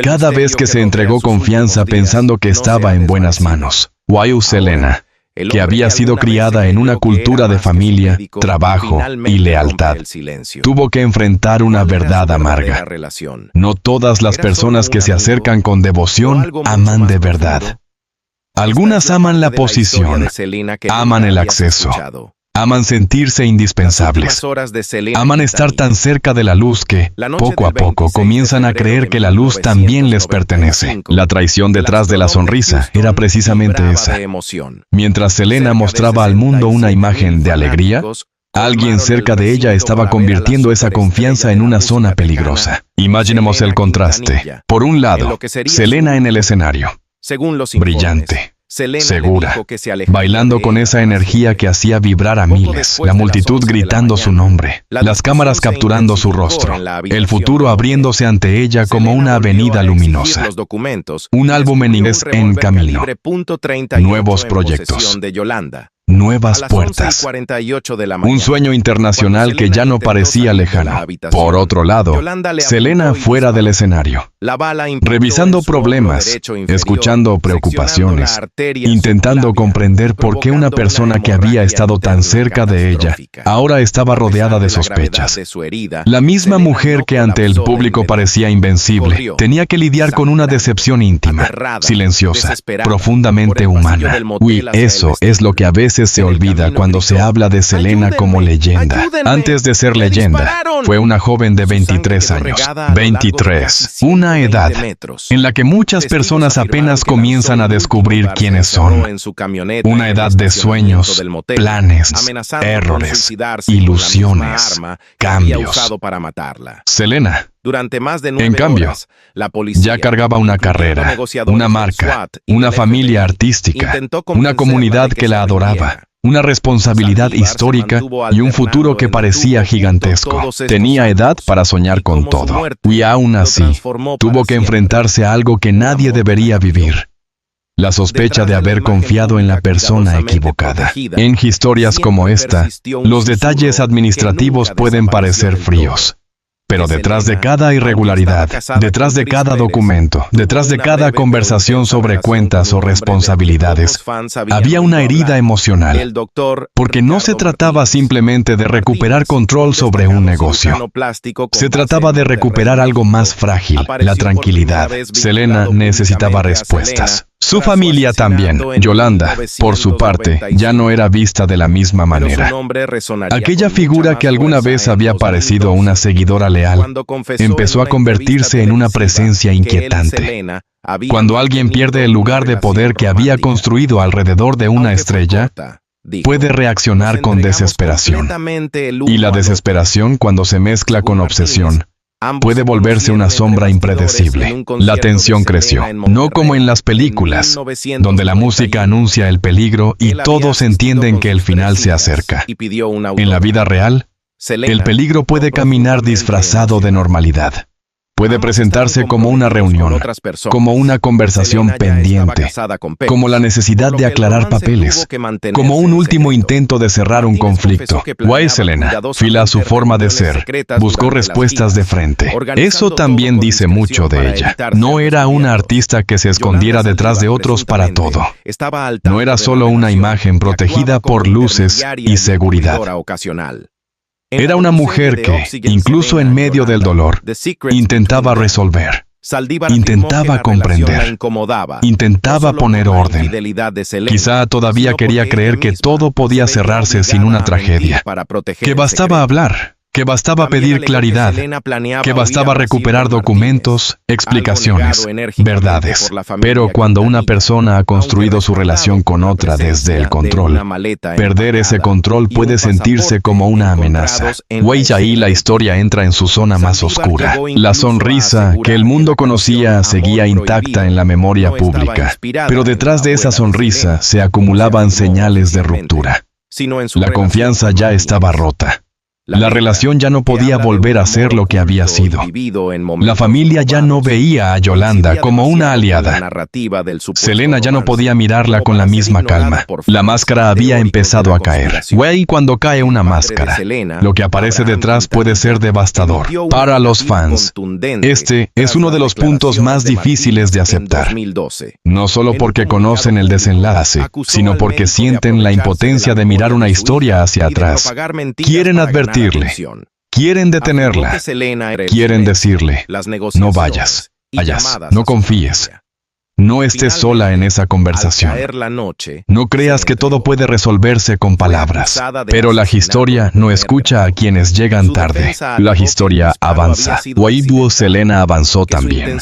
cada vez que se entregó confianza pensando que estaba en buenas manos. Selena, que había sido criada en una cultura de familia, trabajo y lealtad, tuvo que enfrentar una verdad amarga. No todas las personas que se acercan con devoción aman de verdad. Algunas aman la posición, aman el acceso, aman sentirse indispensables, aman estar tan cerca de la luz que, poco a poco, comienzan a creer que la luz también les pertenece. La traición detrás de la sonrisa era precisamente esa. Mientras Selena mostraba al mundo una imagen de alegría, alguien cerca de ella estaba convirtiendo esa confianza en una zona peligrosa. Imaginemos el contraste. Por un lado, Selena en el escenario, brillante, segura, bailando con esa energía que hacía vibrar a miles, la multitud gritando su nombre, las cámaras capturando su rostro, el futuro abriéndose ante ella como una avenida luminosa. Un álbum en inglés en camino, nuevos proyectos. nuevas puertas. Un sueño internacional que ya no parecía lejano. Por otro lado, Selena fuera del escenario, revisando problemas, escuchando preocupaciones, intentando comprender por qué una persona que había estado tan cerca de ella ahora estaba rodeada de sospechas. La misma mujer que ante el público parecía invencible, tenía que lidiar con una decepción íntima, silenciosa, profundamente humana. Uy, eso es lo que a veces se olvida cuando se habla de Selena como leyenda. Antes de ser leyenda, fue una joven de 23 años. 23. Una edad en la que muchas personas apenas comienzan a descubrir quiénes son. Una edad de sueños, planes, errores, ilusiones, cambios. Selena, en cambio, ya cargaba una carrera, una marca, una familia artística, una comunidad que la adoraba, una responsabilidad histórica y un futuro que parecía gigantesco. Tenía edad para soñar con todo. Y aún así, tuvo que enfrentarse a algo que nadie debería vivir: la sospecha de haber confiado en la persona equivocada. En historias como esta, los detalles administrativos pueden parecer fríos. Pero detrás de cada irregularidad, detrás de cada documento, detrás de cada conversación sobre cuentas o responsabilidades, había una herida emocional. Porque no se trataba simplemente de recuperar control sobre un negocio. Se trataba de recuperar algo más frágil, la tranquilidad. Selena necesitaba respuestas. Su familia también. Yolanda, por su parte, ya no era vista de la misma manera. Aquella figura que alguna vez había parecido una seguidora leal, empezó a convertirse en una presencia inquietante. Cuando alguien pierde el lugar de poder que había construido alrededor de una estrella, puede reaccionar con desesperación. Y la desesperación, cuando se mezcla con obsesión, puede volverse una sombra impredecible. La tensión creció, no como en las películas, donde la música anuncia el peligro y todos entienden que el final se acerca. En la vida real, el peligro puede caminar disfrazado de normalidad. Puede presentarse como una reunión, como una conversación pendiente, como la necesidad de aclarar papeles, como un último intento de cerrar un conflicto. Guay Selena, fiel a su forma de ser, buscó respuestas de frente. Eso también dice mucho de ella. No era una artista que se escondiera detrás de otros para todo. No era solo una imagen protegida por luces y seguridad. Era una mujer que, incluso en medio del dolor, intentaba resolver, intentaba comprender, intentaba poner orden. Quizá todavía quería creer que todo podía cerrarse sin una tragedia, que bastaba hablar, que bastaba pedir claridad, que bastaba recuperar documentos, explicaciones, verdades. Pero cuando una persona ha construido su relación con otra desde el control, perder ese control puede sentirse como una amenaza. Ahí la historia entra en su zona más oscura. La sonrisa que el mundo conocía seguía intacta en la memoria pública, pero detrás de esa sonrisa se acumulaban señales de ruptura. La confianza ya estaba rota. La relación ya no podía volver a ser lo que había sido. La familia ya no veía a Yolanda como una aliada. Selena ya no podía mirarla con la misma calma. La máscara había empezado a caer. Cuando cae una máscara, lo que aparece detrás puede ser devastador. Para los fans, este es uno de los puntos más difíciles de aceptar. No solo porque conocen el desenlace, sino porque sienten la impotencia de mirar una historia hacia atrás. Quieren advertir, quieren detenerla, quieren decirle: no vayas, no confíes, no estés sola en esa conversación. No creas que todo puede resolverse con palabras. Pero la historia no escucha a quienes llegan tarde. La historia avanza. Selena avanzó también,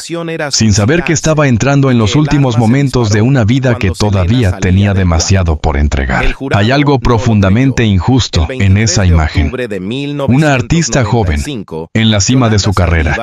sin saber que estaba entrando en los últimos momentos de una vida que todavía tenía demasiado por entregar. Hay algo profundamente injusto en esa imagen. Una artista joven, en la cima de su carrera,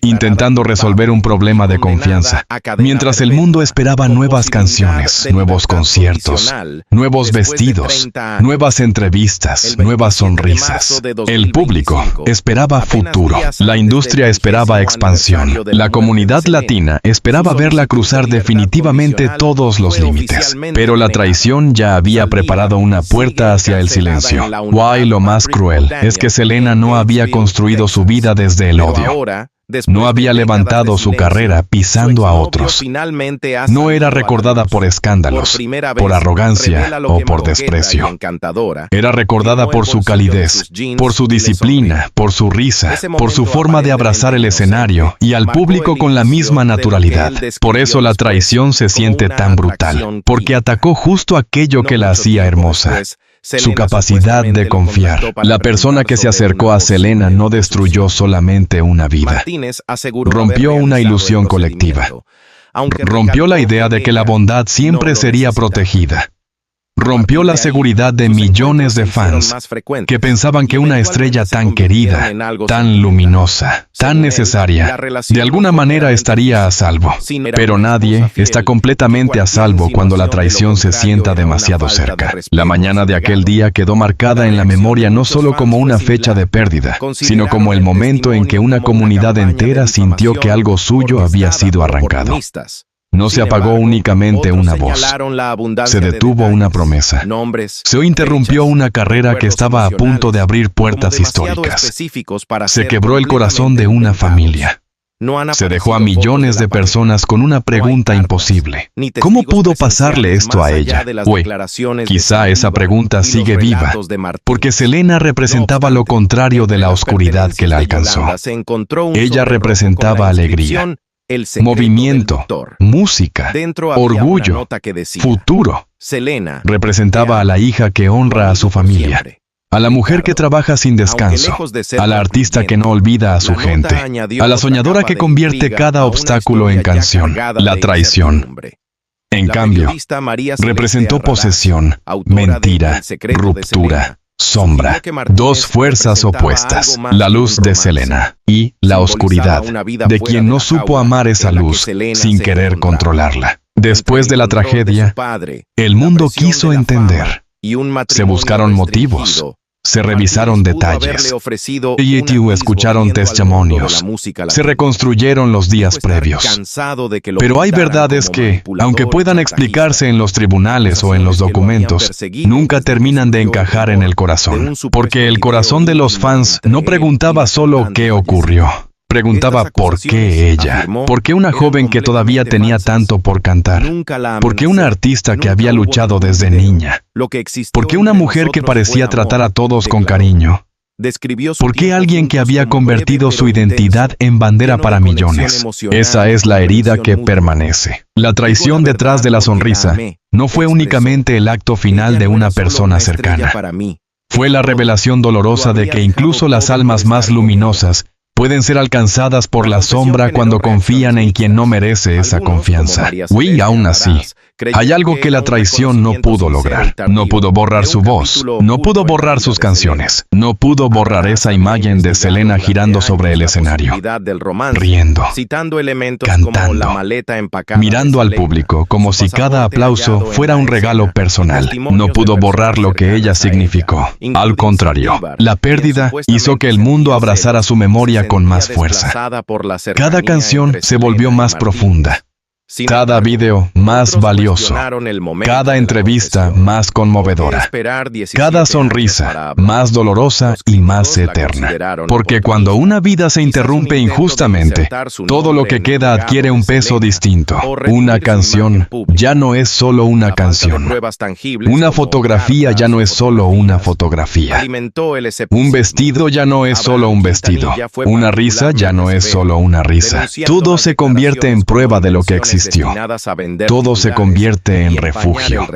intentando resolver un problema de confianza, mientras el mundo esperaba nuevas canciones, nuevos conciertos, nuevos vestidos, nuevas entrevistas, nuevas sonrisas. El público esperaba futuro. La industria esperaba expansión. La comunidad latina esperaba verla cruzar definitivamente todos los límites. Pero la traición ya había preparado una puerta hacia el silencio. Y lo más cruel es que Selena no había construido su vida desde el odio. No había levantado su carrera pisando a otros. No era recordada por escándalos, por arrogancia o por desprecio. Era recordada por su calidez, por su disciplina, por su risa, por su forma de abrazar el escenario y al público con la misma naturalidad. Por eso la traición se siente tan brutal, porque atacó justo aquello que la hacía hermosa. Su capacidad de confiar. La persona que se acercó a Selena no destruyó solamente una vida. Rompió una ilusión colectiva. Rompió la idea de que la bondad siempre sería protegida. Rompió la seguridad de millones de fans que pensaban que una estrella tan querida, tan luminosa, tan necesaria, de alguna manera estaría a salvo. Pero nadie está completamente a salvo cuando la traición se sienta demasiado cerca. La mañana de aquel día quedó marcada en la memoria no solo como una fecha de pérdida, sino como el momento en que una comunidad entera sintió que algo suyo había sido arrancado. No se apagó únicamente una voz. Se detuvo una promesa. Se interrumpió una carrera que estaba a punto de abrir puertas históricas. Se quebró el corazón de una familia. Se dejó a millones de personas con una pregunta imposible. ¿Cómo pudo pasarle esto a ella? Quizá esa pregunta sigue viva, porque Selena representaba lo contrario de la oscuridad que la alcanzó. Ella representaba alegría, movimiento, música, orgullo, futuro. Representaba a la hija que honra a su familia, a la mujer que trabaja sin descanso, a la artista que no olvida a su gente, a la soñadora que convierte cada obstáculo en canción. La traición, en cambio, representó posesión, mentira, ruptura, sombra, dos fuerzas opuestas, la luz de Selena y la oscuridad de quien no supo amar esa luz sin querer controlarla. Después de la tragedia, el mundo quiso entender. Se buscaron motivos. Se revisaron detalles. Y escucharon testimonios. Se reconstruyeron los días previos. Pero hay verdades que, aunque puedan explicarse en los tribunales o en los documentos, nunca terminan de encajar en el corazón. Porque el corazón de los fans no preguntaba solo qué ocurrió. Preguntaba por qué ella, por qué una joven que todavía tenía tanto por cantar, por qué una artista que había luchado desde niña, por qué una mujer que parecía tratar a todos con cariño, por qué alguien que había convertido su identidad en bandera para millones. Esa es la herida que permanece. La traición detrás de la sonrisa no fue únicamente el acto final de una persona cercana. Fue la revelación dolorosa de que incluso las almas más luminosas pueden ser alcanzadas por la sombra cuando confían en quien no merece esa confianza. Y aún así, hay algo que la traición no pudo lograr. No pudo borrar su voz, no pudo borrar sus canciones, no pudo borrar esa imagen de Selena girando sobre el escenario, riendo, cantando, mirando al público como si cada aplauso fuera un regalo personal. No pudo borrar lo que ella significó. Al contrario, la pérdida hizo que el mundo abrazara su memoria con más fuerza. Cada canción se volvió más profunda. Cada video más valioso, cada entrevista más conmovedora, cada sonrisa más dolorosa y más eterna. Porque cuando una vida se interrumpe injustamente, todo lo que queda adquiere un peso distinto. Una canción ya no es solo una canción. Una fotografía ya no es solo una fotografía. Un vestido ya no es solo un vestido. Una risa ya no es solo una risa. Todo se convierte en prueba de lo que existió. Todo se convierte en refugio.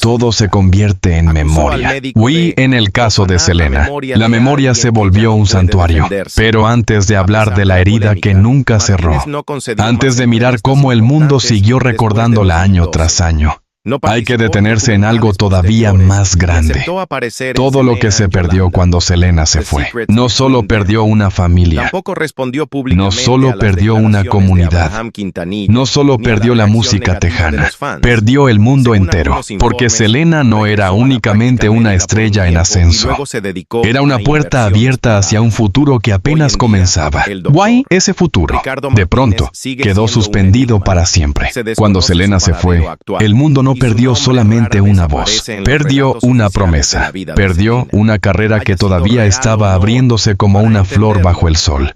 Todo se convierte en memoria. Y en el caso de Selena, la memoria se volvió un santuario. Pero antes de hablar de la herida que nunca cerró, antes de mirar cómo el mundo siguió recordándola año tras año, Hay que detenerse en algo todavía más grande. Todo lo que se perdió cuando Selena se fue. No solo perdió una familia, no solo perdió una comunidad, no solo perdió la música tejana, perdió el mundo entero, porque Selena no era únicamente una estrella en ascenso. Era una puerta abierta hacia un futuro que apenas comenzaba. Guay, ese futuro, de pronto, quedó suspendido para siempre. Cuando Selena se fue, el mundo no perdió solamente una voz, perdió una promesa, perdió una carrera que todavía estaba abriéndose como una flor bajo el sol.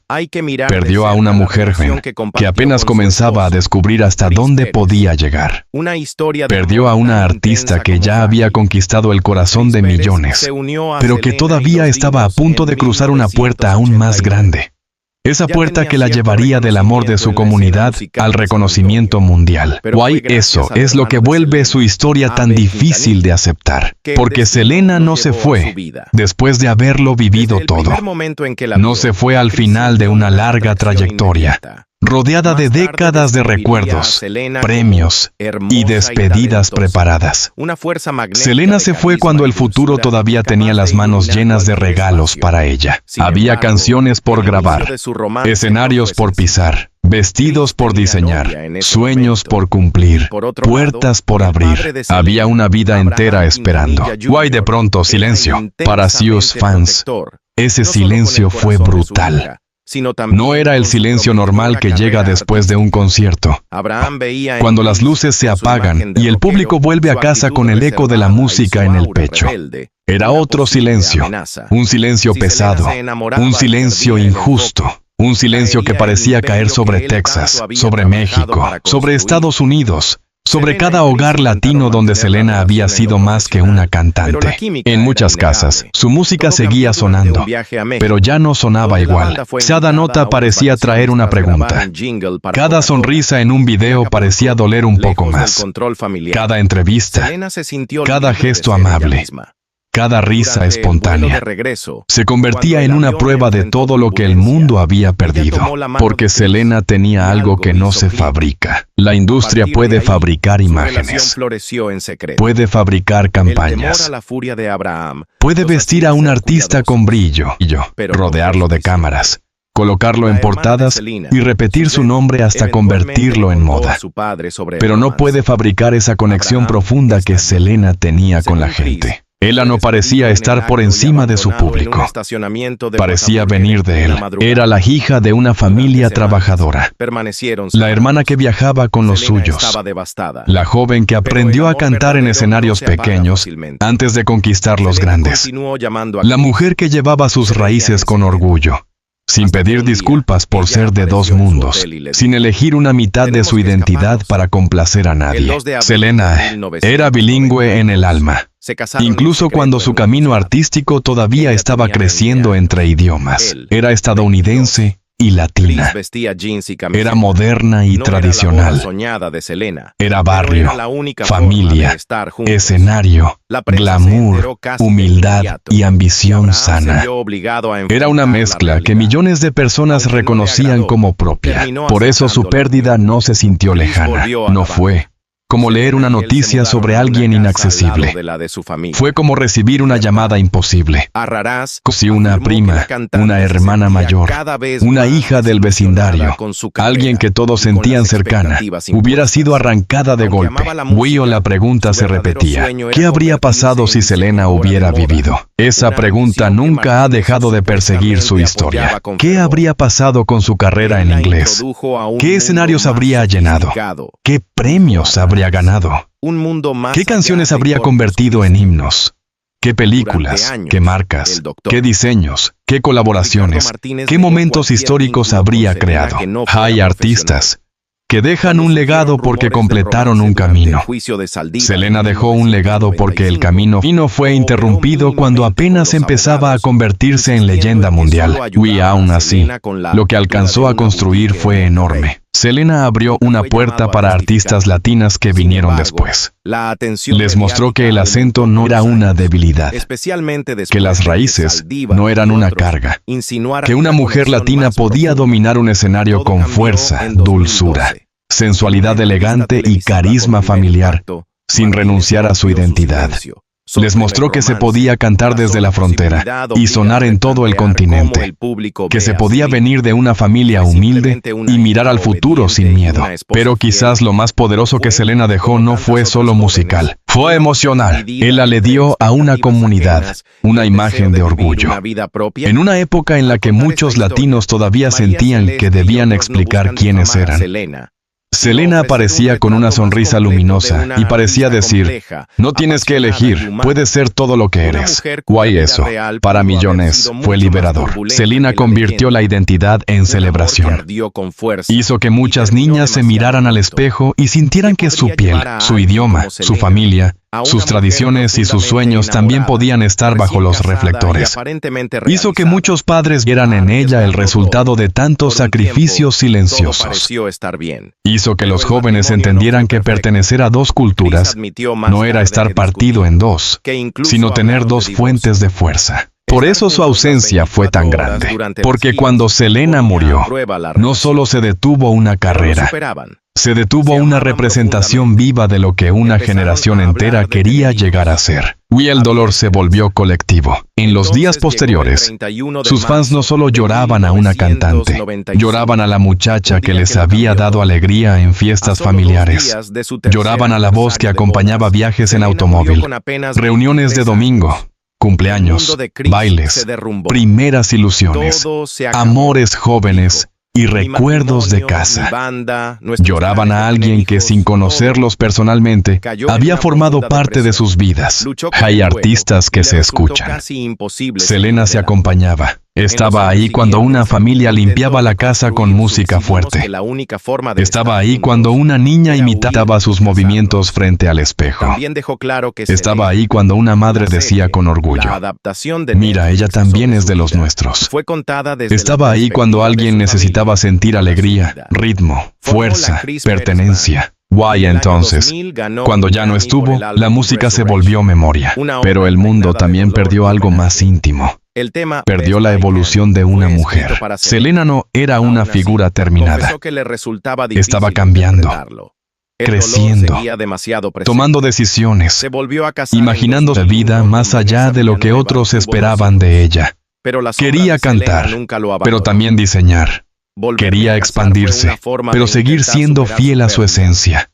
Perdió a una mujer joven que apenas comenzaba a descubrir hasta dónde podía llegar. Perdió a una artista que ya había conquistado el corazón de millones, pero que todavía estaba a punto de cruzar una puerta aún más grande. Esa puerta que la llevaría del amor de su comunidad al reconocimiento mundial. Guay, eso es lo que vuelve su historia tan difícil de aceptar. Porque Selena no se fue después de haberlo vivido todo. No se fue al final de una larga trayectoria, rodeada de décadas de recuerdos, premios y despedidas preparadas. Selena se fue cuando el futuro todavía tenía las manos llenas de regalos para ella. Había canciones por grabar, escenarios por pisar, vestidos por diseñar, sueños por cumplir, puertas por abrir. Había una vida entera esperando. Guay, de pronto, silencio. Para sus fans, ese silencio fue brutal. No era el silencio normal que llega después de un concierto, cuando las luces se apagan y el público vuelve a casa con el eco de la música en el pecho. Era otro silencio, un silencio pesado, un silencio injusto. Un silencio que parecía caer sobre Texas, sobre México, sobre Estados Unidos, sobre cada hogar latino donde Selena había sido más que una cantante. En muchas casas, su música seguía sonando, pero ya no sonaba igual. Cada nota parecía traer una pregunta. Cada sonrisa en un video parecía doler un poco más. Cada entrevista, cada gesto amable, cada risa espontánea se convertía en una prueba de todo lo que el mundo había perdido, porque Selena tenía algo que no se fabrica. La industria puede fabricar imágenes, puede fabricar campañas, puede vestir a un artista con brillo, rodearlo de cámaras, colocarlo en portadas y repetir su nombre hasta convertirlo en moda. Pero no puede fabricar esa conexión profunda que Selena tenía con la gente. Ella no parecía estar por encima de su público. Parecía venir de él. Era la hija de una familia trabajadora. La hermana que viajaba con los suyos. La joven que aprendió a cantar en escenarios pequeños antes de conquistar los grandes. La mujer que llevaba sus raíces con orgullo, sin pedir disculpas por ser de dos mundos, sin elegir una mitad de su identidad para complacer a nadie. Selena era bilingüe en el alma, incluso cuando su camino artístico todavía estaba creciendo entre idiomas. Era estadounidense y latina. Era moderna y tradicional. Era barrio, familia, escenario, glamour, humildad y ambición sana. Era una mezcla que millones de personas reconocían como propia. Por eso su pérdida no se sintió lejana. No fue como leer una noticia sobre alguien inaccesible. Fue como recibir una llamada imposible. Si una prima, una hermana mayor, una hija del vecindario, alguien que todos sentían cercana, hubiera sido arrancada de golpe. La pregunta se repetía: ¿qué habría pasado si Selena hubiera vivido? Esa pregunta nunca ha dejado de perseguir su historia. ¿Qué habría pasado con su carrera en inglés? ¿Qué escenarios habría llenado? ¿Qué premios habría ganado? ¿Qué canciones habría convertido en himnos? ¿Qué películas? ¿Qué marcas? ¿Qué diseños? ¿Qué colaboraciones? ¿Qué momentos históricos habría creado? Hay artistas que dejan un legado porque completaron un camino. Selena dejó un legado porque el camino fue interrumpido cuando apenas empezaba a convertirse en leyenda mundial. Y aún así, lo que alcanzó a construir fue enorme. Selena abrió una puerta para artistas latinas que vinieron después. Les mostró que el acento no era una debilidad, que las raíces no eran una carga, que una mujer latina podía dominar un escenario con fuerza, dulzura, sensualidad elegante y carisma familiar, sin renunciar a su identidad. Les mostró que se podía cantar desde la frontera y sonar en todo el continente, que se podía venir de una familia humilde y mirar al futuro sin miedo. Pero quizás lo más poderoso que Selena dejó no fue solo musical, fue emocional. Ella le dio a una comunidad una imagen de orgullo. En una época en la que muchos latinos todavía sentían que debían explicar quiénes eran, Selena aparecía con una sonrisa luminosa y parecía decir, no tienes que elegir, puedes ser todo lo que eres. Guay eso. Para millones, fue liberador. Selena convirtió la identidad en celebración. Hizo que muchas niñas se miraran al espejo y sintieran que su piel, su idioma, su familia, sus tradiciones y sus sueños también podían estar bajo los reflectores. Hizo que muchos padres vieran en ella el resultado de tantos sacrificios silenciosos. Hizo que los jóvenes entendieran que pertenecer a dos culturas no era estar partido en dos, sino tener dos fuentes de fuerza. Por eso su ausencia fue tan grande, porque cuando Selena murió, no solo se detuvo una carrera, se detuvo una representación viva de lo que una generación entera quería llegar a ser. Y el dolor se volvió colectivo. En los días posteriores, sus fans no solo lloraban a una cantante, lloraban a la muchacha que les había dado alegría en fiestas familiares. Lloraban a la voz que acompañaba viajes en automóvil, reuniones de domingo, cumpleaños, bailes, primeras ilusiones, amores jóvenes y recuerdos de casa. Lloraban a alguien que, sin conocerlos personalmente, había formado parte de sus vidas. Hay artistas que se escuchan. Selena se acompañaba. Estaba ahí cuando una familia limpiaba la casa con música fuerte. Estaba ahí cuando una niña imitaba sus movimientos frente al espejo. Estaba ahí cuando una madre decía con orgullo, mira, ella también es de los nuestros. Estaba ahí cuando alguien necesitaba sentir alegría, ritmo, fuerza, pertenencia. Guay, entonces, cuando ya no estuvo, la música se volvió memoria. Pero el mundo también perdió algo más íntimo. Perdió la evolución de una mujer. Selena no era una figura terminada. Estaba cambiando, creciendo, tomando decisiones, imaginando la vida más allá de lo que otros esperaban de ella. Quería cantar, pero también diseñar. Quería expandirse, pero seguir siendo fiel a su esencia.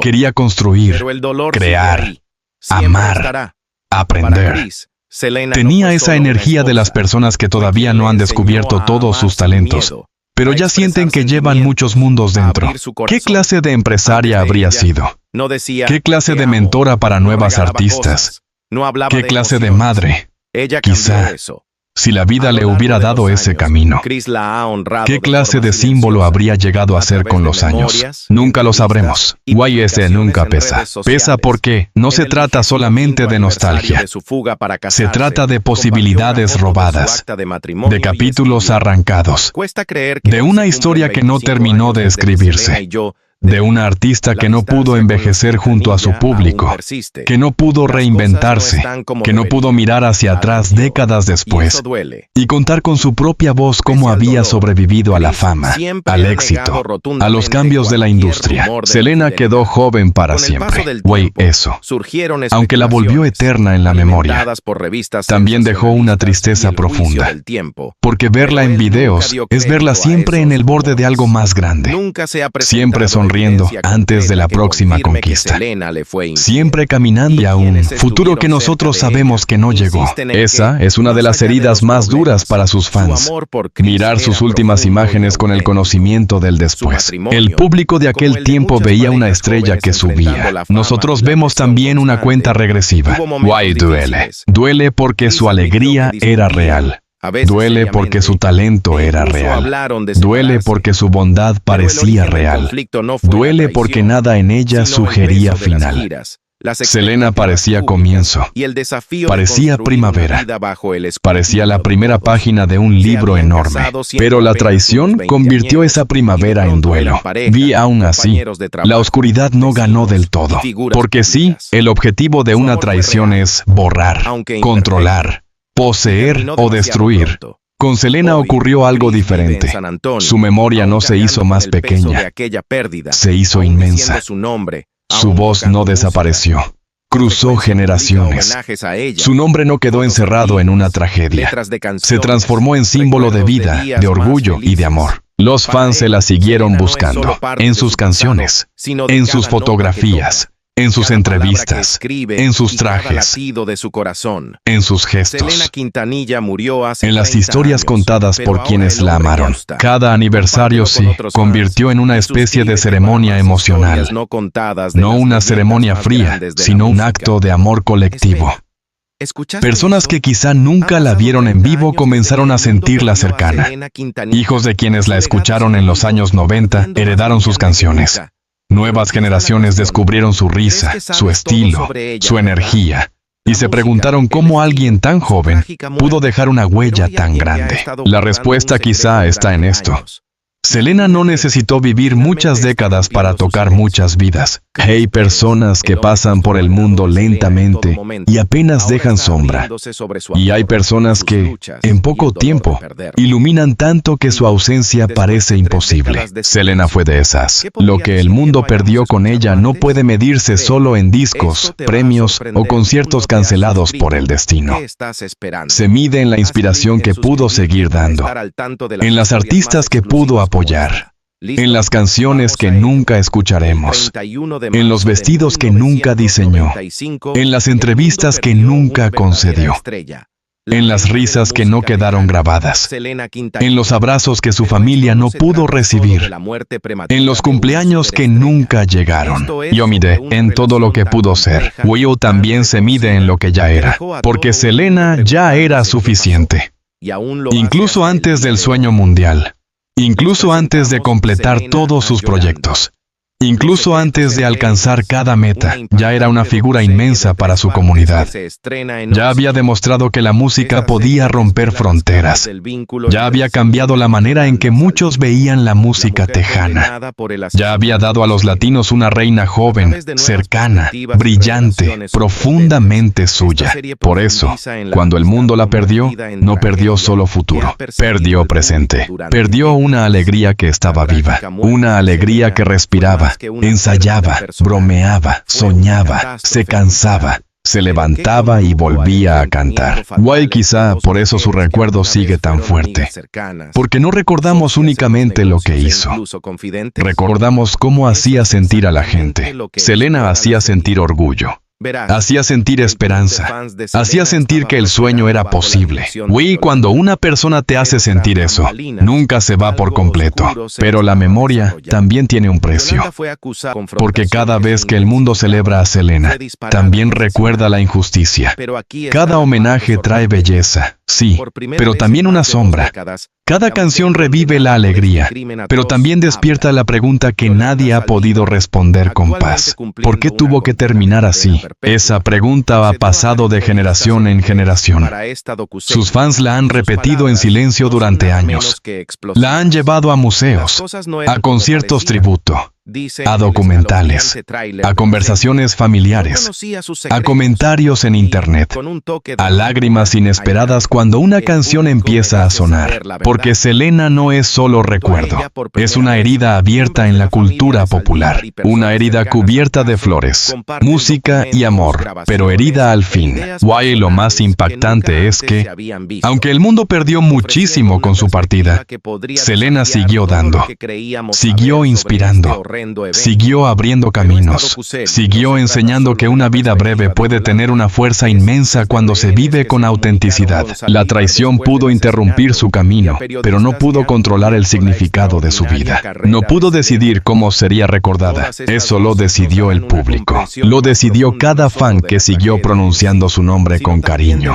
Quería construir, crear, amar, aprender. Tenía esa energía de las personas que todavía no han descubierto todos sus talentos, pero ya sienten que llevan muchos mundos dentro. ¿Qué clase de empresaria habría sido? ¿Qué clase de mentora para nuevas artistas? ¿Qué clase de madre? Quizá, si la vida le hubiera dado ese camino, ¿qué clase de símbolo habría llegado a ser con los años? Nunca lo sabremos. YS nunca pesa. Pesa porque no se trata solamente de nostalgia. Se trata de posibilidades robadas, de capítulos arrancados, de una historia que no terminó de escribirse, de una artista que no pudo envejecer junto a su público, que no pudo reinventarse, que no pudo mirar hacia atrás décadas después y contar con su propia voz cómo había sobrevivido a la fama, al éxito, a los cambios de la industria. Selena quedó joven para siempre. Güey, eso. Aunque la volvió eterna en la memoria, también dejó una tristeza profunda, porque verla en videos es verla siempre en el borde de algo más grande, siempre sonriendo antes de la próxima conquista, siempre caminando a un futuro que nosotros sabemos que no llegó. Esa es una de las heridas más duras para sus fans. Mirar sus últimas imágenes con el conocimiento del después. El público de aquel tiempo veía una estrella que subía. Nosotros vemos también una cuenta regresiva. Guay, duele. Duele porque su alegría era real. Duele porque su talento era real. Duele porque su bondad parecía real. Duele porque nada en ella sugería final. Selena parecía comienzo, parecía primavera, parecía la primera página de un libro enorme, pero la traición convirtió esa primavera en duelo. Vi aún así, la oscuridad no ganó del todo, porque sí, el objetivo de una traición es borrar, controlar, poseer o destruir. Con Selena ocurrió algo diferente. Su memoria no se hizo más pequeña, se hizo inmensa. Su voz no desapareció. Cruzó generaciones. Su nombre no quedó encerrado en una tragedia. Se transformó en símbolo de vida, de orgullo y de amor. Los fans se la siguieron buscando, en sus canciones, en sus fotografías, en sus entrevistas, en sus trajes, en sus gestos, en las historias contadas por quienes la amaron. Cada aniversario se convirtió en una especie de ceremonia emocional. No una ceremonia fría, sino un acto de amor colectivo. Personas que quizá nunca la vieron en vivo comenzaron a sentirla cercana. Hijos de quienes la escucharon en los años 90 heredaron sus canciones. Nuevas generaciones descubrieron su risa, su estilo, su energía, y se preguntaron cómo alguien tan joven pudo dejar una huella tan grande. La respuesta quizá está en esto. Selena no necesitó vivir muchas décadas para tocar muchas vidas. Hay personas que pasan por el mundo lentamente y apenas dejan sombra. Y hay personas que, en poco tiempo, iluminan tanto que su ausencia parece imposible. Selena fue de esas. Lo que el mundo perdió con ella no puede medirse solo en discos, premios o conciertos cancelados por el destino. Se mide en la inspiración que pudo seguir dando, en las artistas que pudo apoyar, en las canciones que nunca escucharemos, en los vestidos que nunca diseñó, en las entrevistas que nunca concedió, en las risas que no quedaron grabadas, en los abrazos que su familia no pudo recibir, en los cumpleaños que nunca llegaron. Yo mide en todo lo que pudo ser. Will también se mide en lo que ya era, porque Selena ya era suficiente. Incluso antes del sueño mundial. Incluso antes de completar todos sus proyectos. Incluso antes de alcanzar cada meta, ya era una figura inmensa para su comunidad. Ya había demostrado que la música podía romper fronteras. Ya había cambiado la manera en que muchos veían la música tejana. Ya había dado a los latinos una reina joven, cercana, brillante, profundamente suya. Por eso, cuando el mundo la perdió, no perdió solo futuro, perdió presente. Perdió una alegría que estaba viva, una alegría que respiraba. Ensayaba, bromeaba, soñaba, se cansaba, se levantaba y volvía a cantar. Guay, quizá por eso su recuerdo sigue tan fuerte. Porque no recordamos únicamente lo que hizo. Recordamos cómo hacía sentir a la gente. Selena hacía sentir orgullo. Hacía sentir esperanza. Hacía sentir que el sueño era posible. Cuando una persona te hace sentir eso, nunca se va por completo. Pero la memoria también tiene un precio. Porque cada vez que el mundo celebra a Selena, también recuerda la injusticia. Cada homenaje trae belleza, sí, pero también una sombra. Cada canción revive la alegría, pero también despierta la pregunta que nadie ha podido responder con paz. ¿Por qué tuvo que terminar así? Esa pregunta ha pasado de generación en generación. Sus fans la han repetido en silencio durante años. La han llevado a museos, a conciertos tributo, a documentales, a conversaciones familiares, a comentarios en internet, a lágrimas inesperadas cuando una canción empieza a sonar. Porque Selena no es solo recuerdo, es una herida abierta en la cultura popular, una herida cubierta de flores, música y amor, pero herida al fin. Y lo más impactante es que, aunque el mundo perdió muchísimo con su partida, Selena siguió dando, siguió inspirando, siguió abriendo caminos, siguió enseñando que una vida breve puede tener una fuerza inmensa cuando se vive con autenticidad. La traición pudo interrumpir su camino, pero no pudo controlar el significado de su vida. No pudo decidir cómo sería recordada. Eso lo decidió el público. Lo decidió cada fan que siguió pronunciando su nombre con cariño.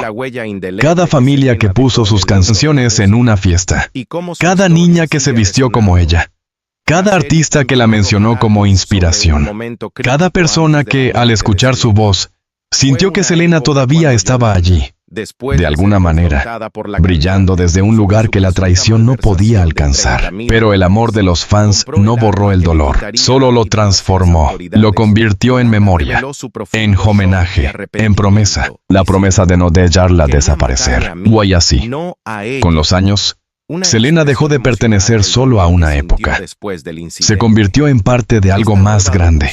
Cada familia que puso sus canciones en una fiesta. Cada niña que se vistió como ella. Cada artista que la mencionó como inspiración. Cada persona que, al escuchar su voz, sintió que Selena todavía estaba allí, de alguna manera, brillando desde un lugar que la traición no podía alcanzar. Pero el amor de los fans no borró el dolor, solo lo transformó, lo convirtió en memoria, en homenaje, en promesa, la promesa de no dejarla desaparecer. Y así, con los años, Selena dejó de pertenecer solo a una época. Se convirtió en parte de algo más grande,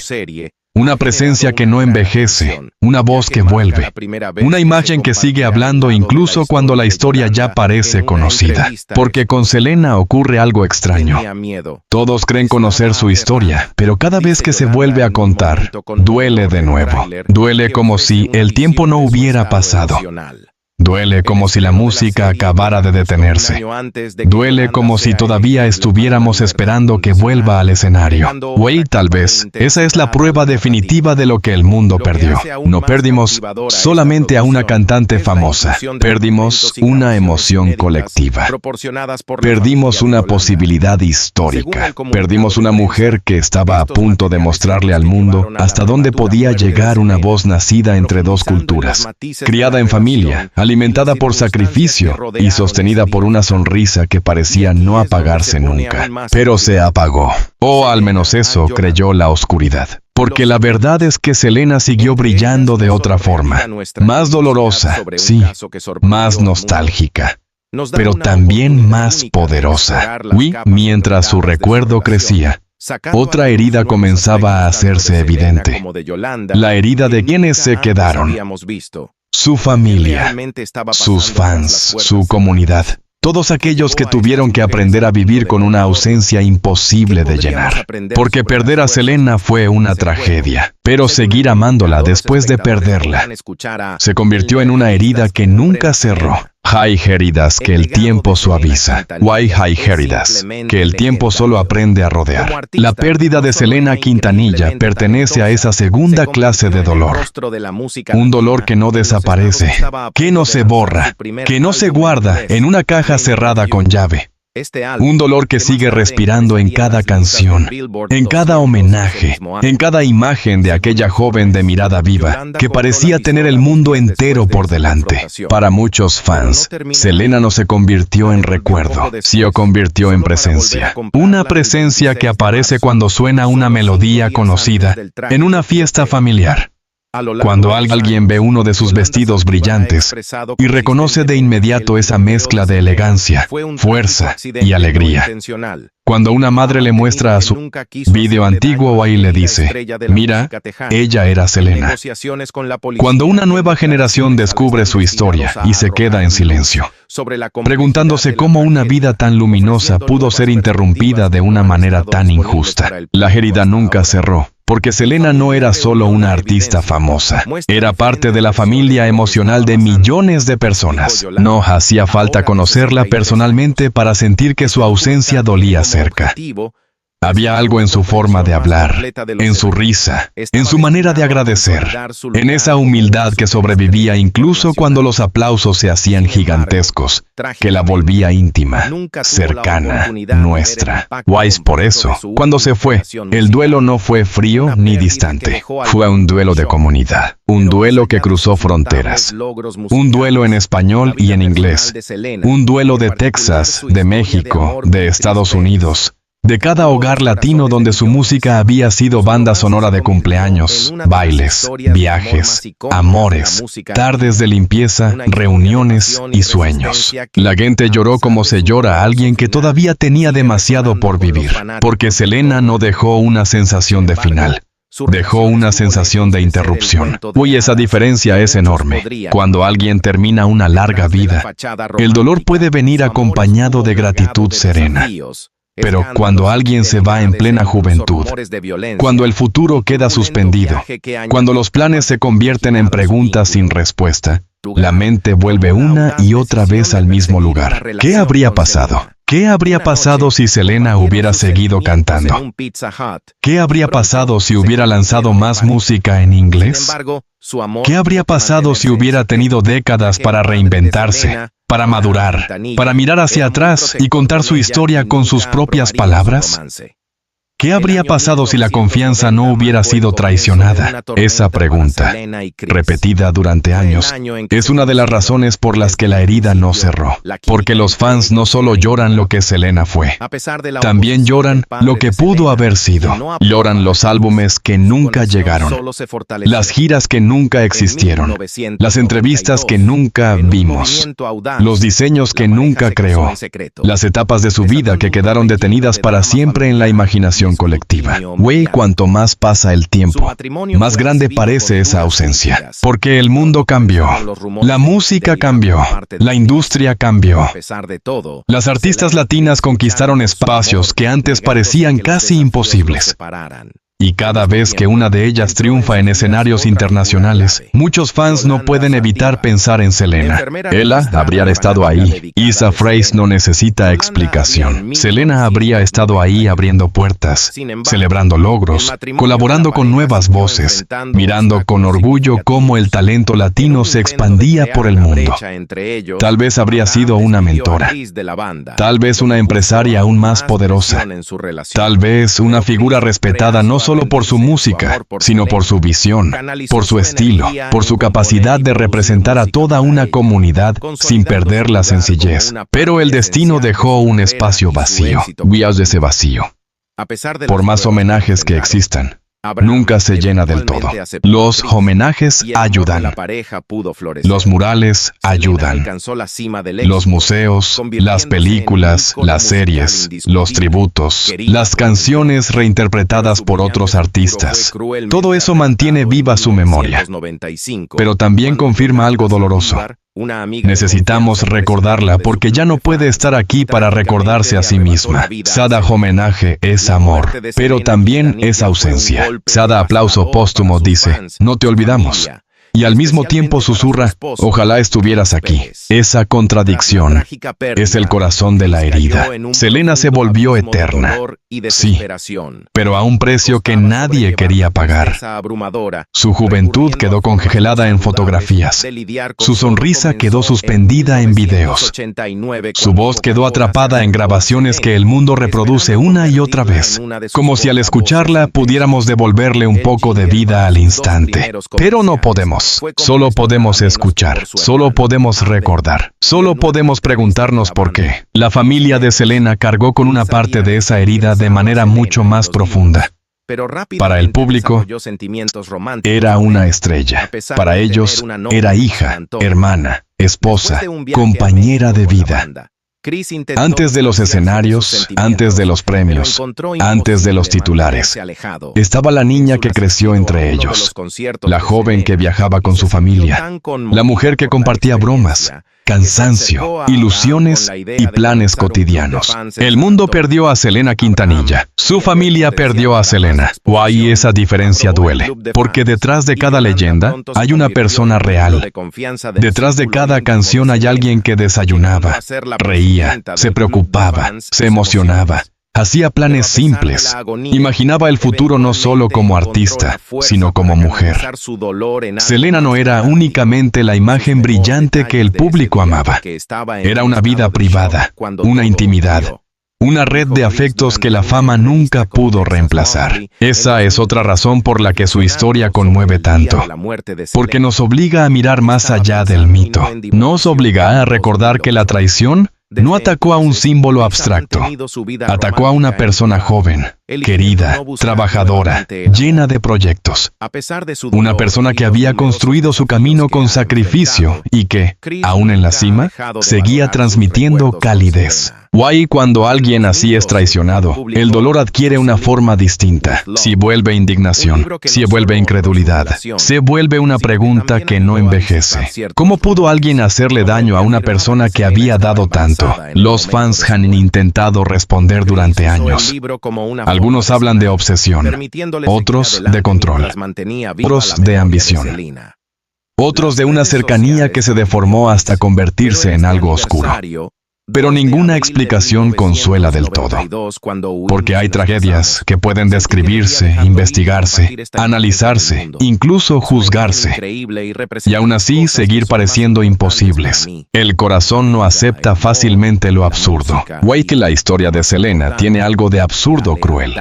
Una presencia que no envejece, una voz que vuelve, una imagen que sigue hablando incluso cuando la historia ya parece conocida. Porque con Selena ocurre algo extraño. Todos creen conocer su historia, pero cada vez que se vuelve a contar, duele de nuevo. Duele como si el tiempo no hubiera pasado. Duele como si la música acabara de detenerse. Duele como si todavía estuviéramos esperando que vuelva al escenario. Güey, tal vez, esa es la prueba definitiva de lo que el mundo perdió. No perdimos solamente a una cantante famosa. Perdimos una emoción colectiva. Perdimos una posibilidad histórica. Perdimos una mujer que estaba a punto de mostrarle al mundo hasta dónde podía llegar una voz nacida entre dos culturas. Criada en familia, alimentada por sacrificio y sostenida por una sonrisa que parecía no apagarse nunca. Pero se apagó. O al menos eso creyó la oscuridad. Porque la verdad es que Selena siguió brillando de otra forma. Más dolorosa, sí. Más nostálgica. Pero también más poderosa. Mientras su recuerdo crecía, otra herida comenzaba a hacerse evidente. La herida de quienes se quedaron. Su familia, sus fans, su comunidad. Todos aquellos que tuvieron que aprender a vivir con una ausencia imposible de llenar. Porque perder a Selena fue una tragedia. Pero seguir amándola después de perderla se convirtió en una herida que nunca cerró. Hay heridas que el tiempo suaviza. Hay heridas que el tiempo solo aprende a rodear. La pérdida de Selena Quintanilla pertenece a esa segunda clase de dolor. Un dolor que no desaparece, que no se borra, que no se guarda en una caja cerrada con llave. Un dolor que sigue respirando en cada canción, en cada homenaje, en cada imagen de aquella joven de mirada viva, que parecía tener el mundo entero por delante. Para muchos fans, Selena no se convirtió en recuerdo, se convirtió en presencia. Una presencia que aparece cuando suena una melodía conocida en una fiesta familiar. Cuando alguien ve uno de sus vestidos brillantes y reconoce de inmediato esa mezcla de elegancia, fuerza y alegría. Cuando una madre le muestra a su video antiguo y le dice, mira, ella era Selena. Cuando una nueva generación descubre su historia y se queda en silencio, preguntándose cómo una vida tan luminosa pudo ser interrumpida de una manera tan injusta. La herida nunca cerró. Porque Selena no era solo una artista famosa, era parte de la familia emocional de millones de personas. No hacía falta conocerla personalmente para sentir que su ausencia dolía cerca. Había algo en su forma de hablar, en su risa, en su manera de agradecer, en esa humildad que sobrevivía incluso cuando los aplausos se hacían gigantescos, que la volvía íntima, cercana, nuestra. Por eso, cuando se fue, el duelo no fue frío ni distante. Fue un duelo de comunidad, un duelo que cruzó fronteras, un duelo en español y en inglés, un duelo de Texas, de México, de Estados Unidos, de cada hogar latino donde su música había sido banda sonora de cumpleaños, bailes, viajes, amores, tardes de limpieza, reuniones y sueños. La gente lloró como se llora a alguien que todavía tenía demasiado por vivir, porque Selena no dejó una sensación de final. Dejó una sensación de interrupción. Esa diferencia es enorme. Cuando alguien termina una larga vida, el dolor puede venir acompañado de gratitud serena. Pero cuando alguien se va en plena juventud, cuando el futuro queda suspendido, cuando los planes se convierten en preguntas sin respuesta, la mente vuelve una y otra vez al mismo lugar. ¿Qué habría pasado? ¿Qué habría pasado si Selena hubiera seguido cantando? ¿Qué habría pasado si hubiera lanzado más música en inglés? ¿Qué habría pasado si hubiera tenido décadas para reinventarse, para madurar, para mirar hacia atrás y contar su historia con sus propias palabras? ¿Qué habría pasado si la confianza no hubiera sido traicionada? Esa pregunta, repetida durante años, es una de las razones por las que la herida no cerró. Porque los fans no solo lloran lo que Selena fue, también lloran lo que pudo haber sido. Lloran los álbumes que nunca llegaron, las giras que nunca existieron, las entrevistas que nunca vimos, los diseños que nunca creó, las etapas de su vida que quedaron detenidas para siempre en la imaginación imaginación colectiva. Güey, cuanto más pasa el tiempo, más grande parece esa ausencia. Porque el mundo cambió, la música cambió, la industria cambió. Las artistas latinas conquistaron espacios que antes parecían casi imposibles. Y cada vez que una de ellas triunfa en escenarios internacionales, muchos fans no pueden evitar pensar en Selena. Ella habría estado ahí. Isa Freys no necesita explicación. Selena habría estado ahí abriendo puertas, celebrando logros, colaborando con nuevas voces, mirando con orgullo cómo el talento latino se expandía por el mundo. Tal vez habría sido una mentora. Tal vez una empresaria aún más poderosa. Tal vez una figura respetada no solo por su música, sino por su visión, por su estilo, por su capacidad de representar a toda una comunidad sin perder la sencillez. Pero el destino dejó un espacio vacío. Guías de ese vacío. Por más homenajes que existan, nunca se llena del todo. Los homenajes ayudan. Los murales ayudan. Los museos, las películas, las series, los tributos, las canciones reinterpretadas por otros artistas. Todo eso mantiene viva su memoria. Pero también confirma algo doloroso. Necesitamos recordarla porque ya no puede estar aquí para recordarse a sí misma. Cada homenaje es amor, pero también es ausencia. Cada aplauso póstumo dice, no te olvidamos. Y al mismo tiempo susurra, ojalá estuvieras aquí. Esa contradicción es el corazón de la herida. Selena se volvió eterna. Sí, pero a un precio que nadie quería pagar. Su juventud quedó congelada en fotografías. Su sonrisa quedó suspendida en videos. Su voz quedó atrapada en grabaciones que el mundo reproduce una y otra vez. Como si al escucharla pudiéramos devolverle un poco de vida al instante. Pero no podemos. Solo podemos escuchar, solo podemos recordar, solo podemos preguntarnos por qué. La familia de Selena cargó con una parte de esa herida de manera mucho más profunda. Para el público, era una estrella. Para ellos, era hija, hermana, esposa, compañera de vida. Antes de los escenarios, antes de los premios, antes de los titulares, estaba la niña que creció entre ellos, la joven que viajaba con su familia, la mujer que compartía bromas, cansancio, ilusiones y planes cotidianos. El mundo perdió a Selena Quintanilla. Su familia perdió a Selena. Guay, esa diferencia duele. Porque detrás de cada leyenda hay una persona real. Detrás de cada canción hay alguien que desayunaba, reía, se preocupaba, se emocionaba. Hacía planes simples. Imaginaba el futuro no solo como artista, sino como mujer. Selena no era únicamente la imagen brillante que el público amaba. Era una vida privada, una intimidad, una red de afectos que la fama nunca pudo reemplazar. Esa es otra razón por la que su historia conmueve tanto. Porque nos obliga a mirar más allá del mito. Nos obliga a recordar que la traición no atacó a un símbolo abstracto, atacó a una persona joven, querida, trabajadora, llena de proyectos. Una persona que había construido su camino con sacrificio y que, aún en la cima, seguía transmitiendo calidez. Guay, cuando alguien así es traicionado, el dolor adquiere una forma distinta. Se vuelve indignación, se vuelve incredulidad, se vuelve una pregunta que no envejece. ¿Cómo pudo alguien hacerle daño a una persona que había dado tanto? Los fans han intentado responder durante años. Algunos hablan de obsesión, otros de control, otros de ambición, otros de una cercanía que se deformó hasta convertirse en algo oscuro. Pero ninguna explicación consuela del todo, porque hay tragedias que pueden describirse, investigarse, analizarse, incluso juzgarse, y aún así seguir pareciendo imposibles. El corazón no acepta fácilmente lo absurdo. Guay, que la historia de Selena tiene algo de absurdo cruel.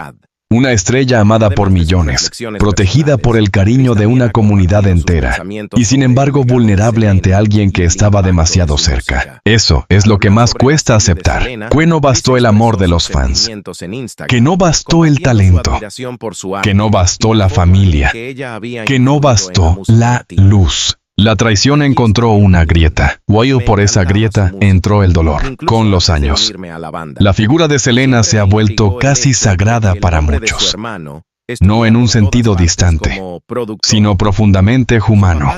Una estrella amada por millones, protegida por el cariño de una comunidad entera, y sin embargo vulnerable ante alguien que estaba demasiado cerca. Eso es lo que más cuesta aceptar. Que no bastó el amor de los fans, que no bastó el talento, que no bastó la familia, que no bastó la luz. La traición encontró una grieta. Por esa grieta entró el dolor. Con los años, la figura de Selena se ha vuelto casi sagrada para muchos. No en un sentido distante, sino profundamente humano.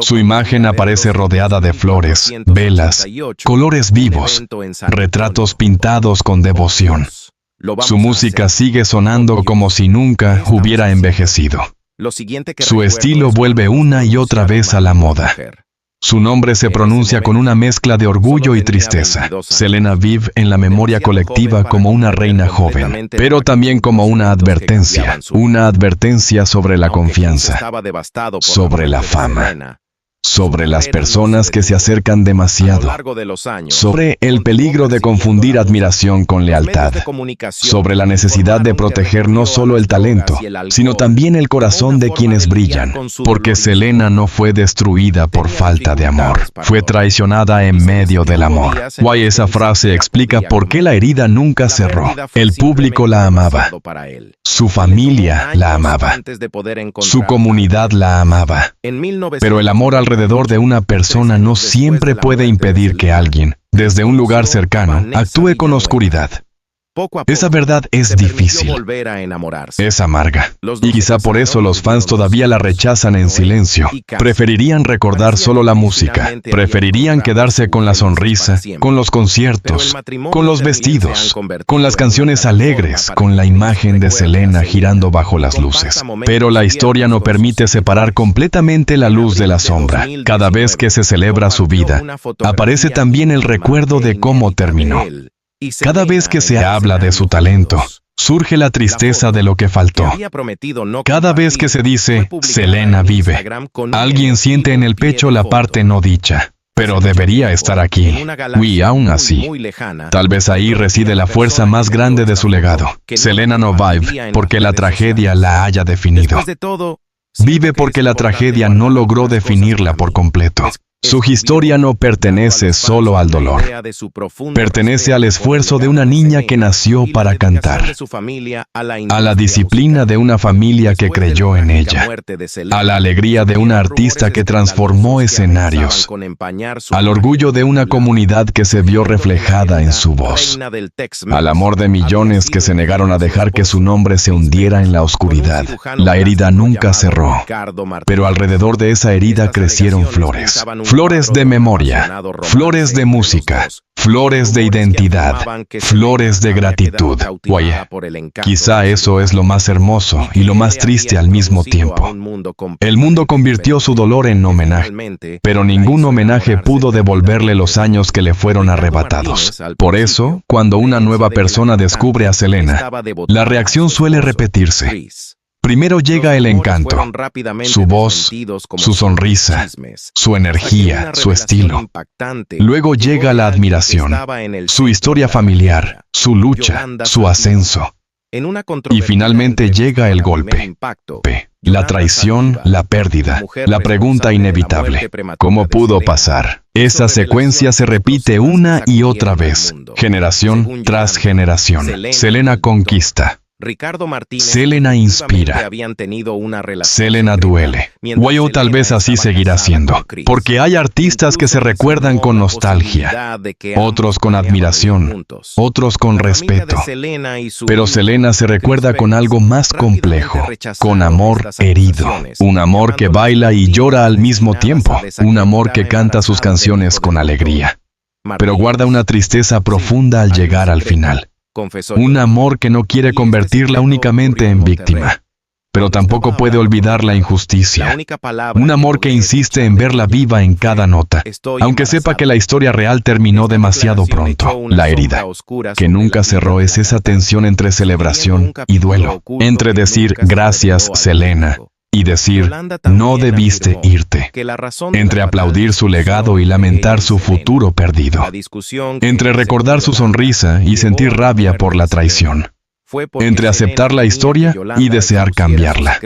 Su imagen aparece rodeada de flores, velas, colores vivos, retratos pintados con devoción. Su música sigue sonando como si nunca hubiera envejecido. Su estilo vuelve una y otra vez a la moda. Su nombre se pronuncia con una mezcla de orgullo y tristeza. Selena vive en la memoria colectiva como una reina joven, pero también como una advertencia sobre la confianza, sobre la fama, sobre las personas que se acercan demasiado, sobre el peligro de confundir admiración con lealtad, sobre la necesidad de proteger no solo el talento, sino también el corazón de quienes brillan, porque Selena no fue destruida por falta de amor, fue traicionada en medio del amor. Esa frase explica por qué la herida nunca cerró. El público la amaba, su familia la amaba, su comunidad la amaba, pero el amor alrededor de una persona no siempre puede impedir que alguien, desde un lugar cercano, actúe con oscuridad. Esa verdad es difícil, es amarga, y quizá por eso los fans todavía la rechazan en silencio. Preferirían recordar solo la música, preferirían quedarse con la sonrisa, con los conciertos, con los vestidos, con las canciones alegres, con la imagen de Selena girando bajo las luces. Pero la historia no permite separar completamente la luz de la sombra. Cada vez que se celebra su vida, aparece también el recuerdo de cómo terminó. Cada vez que se habla de su talento, surge la tristeza de lo que faltó. Cada vez que se dice, Selena vive, alguien siente en el pecho la parte no dicha. Pero debería estar aquí. Aún así, tal vez ahí reside la fuerza más grande de su legado. Selena no vive porque la tragedia la haya definido. Vive porque la tragedia no logró definirla por completo. Su historia no pertenece solo al dolor. Pertenece al esfuerzo de una niña que nació para cantar, a la disciplina de una familia que creyó en ella, a la alegría de una artista que transformó escenarios, al orgullo de una comunidad que se vio reflejada en su voz, al amor de millones que se negaron a dejar que su nombre se hundiera en la oscuridad. La herida nunca cerró, pero alrededor de esa herida crecieron flores. Flores de memoria, flores de música, flores de identidad, flores de gratitud. Quizá eso es lo más hermoso y lo más triste al mismo tiempo. El mundo convirtió su dolor en homenaje, pero ningún homenaje pudo devolverle los años que le fueron arrebatados. Por eso, cuando una nueva persona descubre a Selena, la reacción suele repetirse. Primero llega el encanto, su voz, su sonrisa, su energía, su estilo. Luego llega la admiración, su historia familiar, su lucha, su ascenso. Y finalmente llega el golpe, la traición, la pérdida, la pregunta inevitable. ¿Cómo pudo pasar? Esa secuencia se repite una y otra vez, generación tras generación. Selena conquista. Selena inspira. Selena duele. Tal vez así seguirá siendo, porque hay artistas que se recuerdan con nostalgia, otros con admiración, otros con respeto. Pero Selena se recuerda con algo más complejo, con amor herido, un amor que baila y llora al mismo tiempo, un amor que canta sus canciones con alegría, pero guarda una tristeza profunda al llegar al final. Un amor que no quiere convertirla únicamente en víctima, pero tampoco puede olvidar la injusticia. Un amor que insiste en verla viva en cada nota, aunque sepa que la historia real terminó demasiado pronto. La herida que nunca cerró es esa tensión entre celebración y duelo, entre decir gracias, Selena, y decir, no debiste irte, entre aplaudir su legado y lamentar su futuro perdido, entre recordar su sonrisa y sentir rabia por la traición, entre aceptar la historia y desear cambiarla.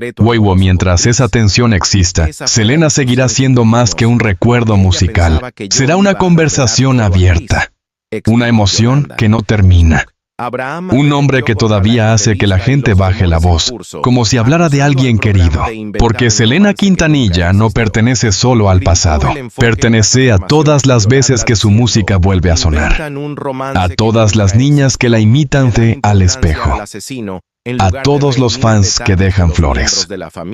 Mientras esa tensión exista, Selena seguirá siendo más que un recuerdo musical. Será una conversación abierta, una emoción que no termina, Un hombre que todavía hace que la gente baje la voz, como si hablara de alguien querido. Porque Selena Quintanilla no pertenece solo al pasado, pertenece a todas las veces que su música vuelve a sonar, a todas las niñas que la imitan al espejo, a todos los fans que dejan flores,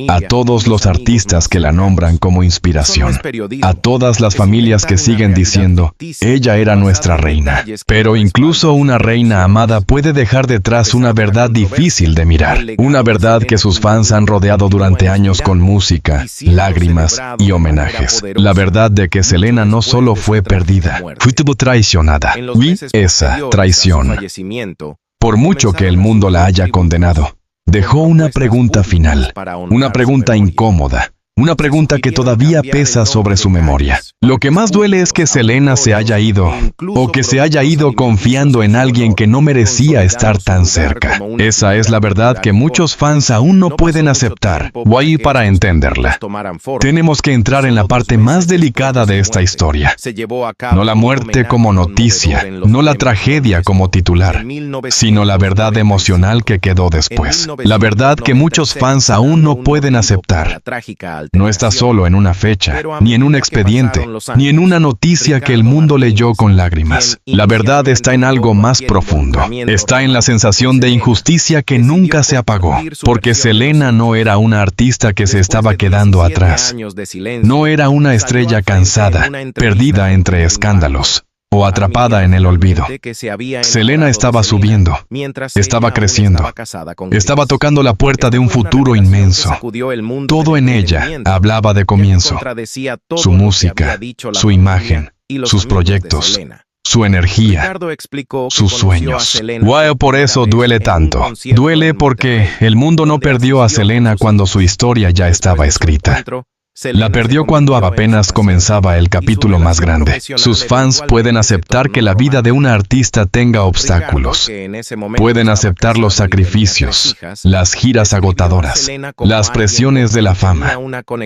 a todos los artistas que la nombran como inspiración, a todas las familias que siguen diciendo, ella era nuestra reina. Pero incluso una reina amada puede dejar detrás una verdad difícil de mirar, una verdad que sus fans han rodeado durante años con música, lágrimas y homenajes. La verdad de que Selena no solo fue perdida, fue traicionada. Y esa traición, por mucho que el mundo la haya condenado, dejó una pregunta final, una pregunta incómoda, una pregunta que todavía pesa sobre su memoria. Lo que más duele es que Selena se haya ido, o que se haya ido confiando en alguien que no merecía estar tan cerca. Esa es la verdad que muchos fans aún no pueden aceptar. Guay, para entenderla, tenemos que entrar en la parte más delicada de esta historia. No la muerte como noticia, no la tragedia como titular, sino la verdad emocional que quedó después. La verdad que muchos fans aún no pueden aceptar. No está solo en una fecha, ni en un expediente, ni en una noticia que el mundo leyó con lágrimas. La verdad está en algo más profundo. Está en la sensación de injusticia que nunca se apagó, porque Selena no era una artista que se estaba quedando atrás. No era una estrella cansada, perdida entre escándalos, o atrapada en el olvido. Selena estaba subiendo, estaba creciendo, estaba tocando la puerta de un futuro inmenso. Todo en ella hablaba de comienzo. Su música, su imagen, sus proyectos, su energía, sus sueños. Wow, por eso duele tanto. Duele porque el mundo no perdió a Selena cuando su historia ya estaba escrita. La perdió cuando apenas comenzaba el capítulo más grande. Sus fans pueden aceptar que la vida de una artista tenga obstáculos. Pueden aceptar los sacrificios, las giras agotadoras, las presiones de la fama,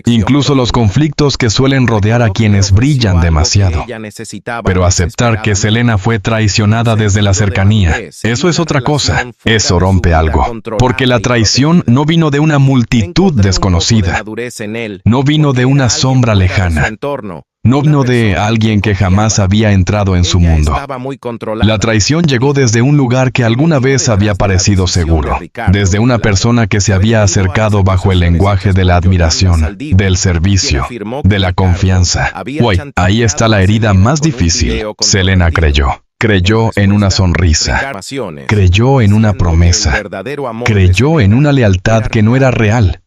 incluso los conflictos que suelen rodear a quienes brillan demasiado. Pero aceptar que Selena fue traicionada desde la cercanía, eso es otra cosa. Eso rompe algo. Porque la traición no vino de una multitud desconocida. No vino de una sombra lejana. No vino de alguien que jamás había entrado en su mundo. La traición llegó desde un lugar que alguna vez había parecido seguro, desde una persona que se había acercado bajo el lenguaje de la admiración, del servicio, de la confianza. Uy, ahí está la herida más difícil. Selena creyó. Creyó en una sonrisa, creyó en una promesa, creyó en una lealtad que no era real.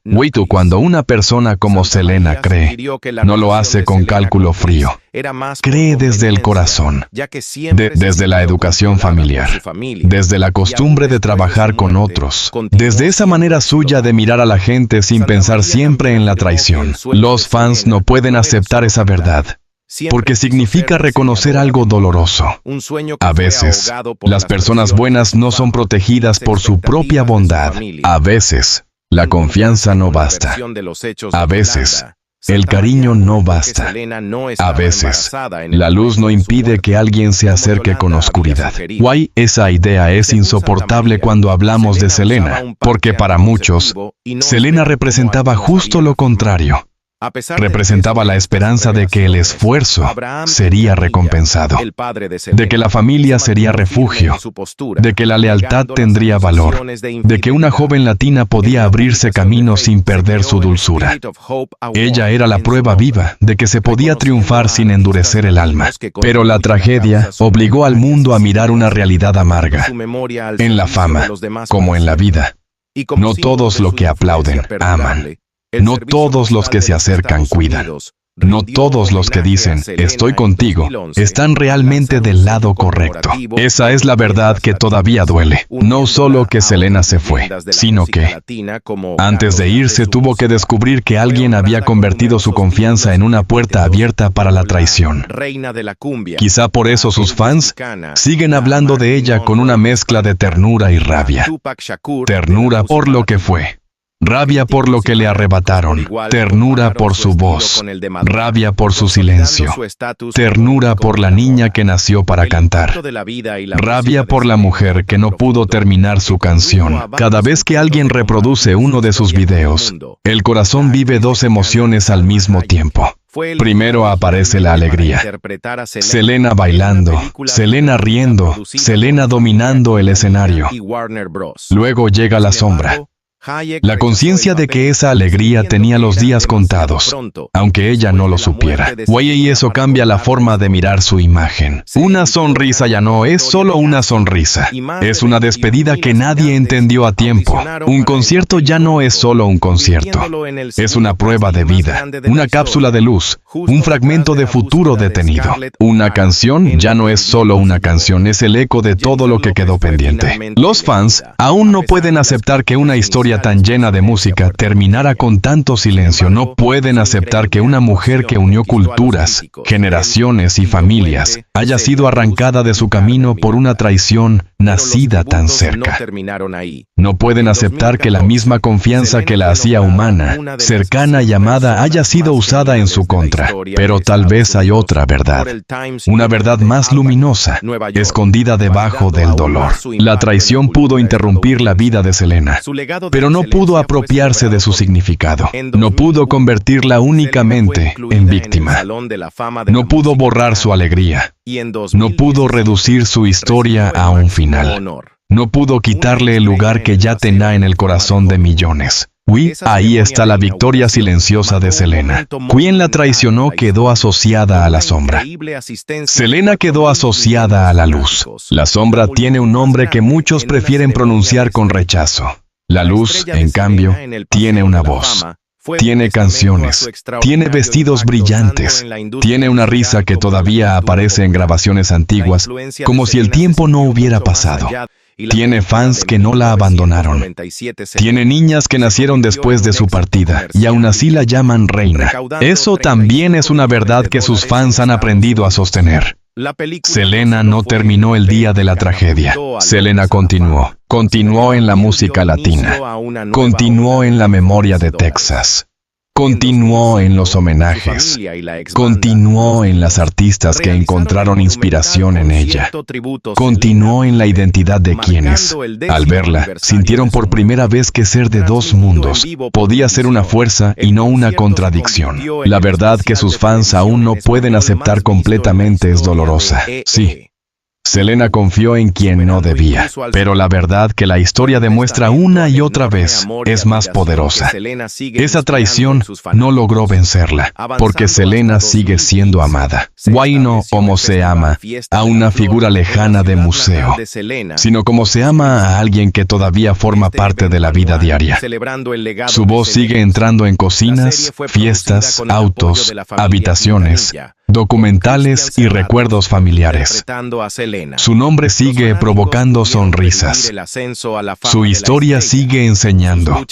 Cuando una persona como Selena cree, no lo hace con cálculo frío, cree desde el corazón, desde la educación familiar, desde la costumbre de trabajar con otros, desde esa manera suya de mirar a la gente sin pensar siempre en la traición. Los fans no pueden aceptar esa verdad, porque significa reconocer algo doloroso. A veces, las personas buenas no son protegidas por su propia bondad. A veces, la confianza no basta. A veces, el cariño no basta. A veces, la luz no impide que alguien se acerque con oscuridad. Esa idea es insoportable cuando hablamos de Selena, porque para muchos, Selena representaba justo lo contrario. Representaba la esperanza de que el esfuerzo sería recompensado, de que la familia sería refugio, de que la lealtad tendría valor, de que una joven latina podía abrirse camino sin perder su dulzura. Ella era la prueba viva de que se podía triunfar sin endurecer el alma. Pero la tragedia obligó al mundo a mirar una realidad amarga. En la fama, como en la vida, no todos los que aplauden aman. No todos los que se acercan cuidan. No todos los que dicen, estoy contigo, están realmente del lado correcto. Esa es la verdad que todavía duele. No solo que Selena se fue, sino que, antes de irse, tuvo que descubrir que alguien había convertido su confianza en una puerta abierta para la traición. Quizá por eso sus fans siguen hablando de ella con una mezcla de ternura y rabia. Ternura por lo que fue, Rabia por lo que le arrebataron, ternura por su voz, rabia por su silencio, ternura por la niña que nació para cantar, rabia por la mujer que no pudo terminar su canción. Cada vez que alguien reproduce uno de sus videos, el corazón vive dos emociones al mismo tiempo. Primero aparece la alegría. Selena bailando, Selena riendo, Selena dominando el escenario. Luego llega la sombra. La conciencia de que esa alegría tenía los días contados, aunque ella no lo supiera. Y eso cambia la forma de mirar su imagen. Una sonrisa ya no es solo una sonrisa. Es una despedida que nadie entendió a tiempo. Un concierto ya no es solo un concierto. Es una prueba de vida, una cápsula de luz, un fragmento de futuro detenido. Una canción ya no es solo una canción, es el eco de todo lo que quedó pendiente. Los fans aún no pueden aceptar que una historia tan llena de música terminara con tanto silencio. No pueden aceptar que una mujer que unió culturas, generaciones y familias haya sido arrancada de su camino por una traición nacida tan cerca. No pueden aceptar que la misma confianza que la hacía humana, cercana y amada haya sido usada en su contra. Pero tal vez hay otra verdad, una verdad más luminosa, escondida debajo del dolor. La traición pudo interrumpir la vida de Selena, pero no pudo apropiarse de su significado. No pudo convertirla únicamente en víctima. No pudo borrar su alegría. No pudo reducir su historia a un final. No pudo quitarle el lugar que ya tenía en el corazón de millones. Ahí está la victoria silenciosa de Selena. Quien la traicionó quedó asociada a la sombra. Selena quedó asociada a la luz. La sombra tiene un nombre que muchos prefieren pronunciar con rechazo. La luz, en cambio, tiene una voz. Tiene canciones, tiene vestidos brillantes, tiene una risa que todavía aparece en grabaciones antiguas, como si el tiempo no hubiera pasado. Tiene fans que no la abandonaron. Tiene niñas que nacieron después de su partida, y aún así la llaman reina. Eso también es una verdad que sus fans han aprendido a sostener. Selena no terminó el día de la tragedia. Selena continuó. Continuó en la música latina. Continuó en la memoria de Texas. Continuó en los homenajes. Continuó en las artistas que encontraron inspiración en ella. Continuó en la identidad de quienes, al verla, sintieron por primera vez que ser de dos mundos podía ser una fuerza y no una contradicción. La verdad que sus fans aún no pueden aceptar completamente es dolorosa. Sí. Selena confió en quien no debía, pero la verdad que la historia demuestra una y otra vez es más poderosa. Esa traición no logró vencerla, porque Selena sigue siendo amada. No como se ama a una figura lejana de museo, sino como se ama a alguien que todavía forma parte de la vida diaria. Su voz sigue entrando en cocinas, fiestas, autos, habitaciones, documentales y recuerdos familiares. Su nombre sigue provocando sonrisas. Su historia sigue enseñando.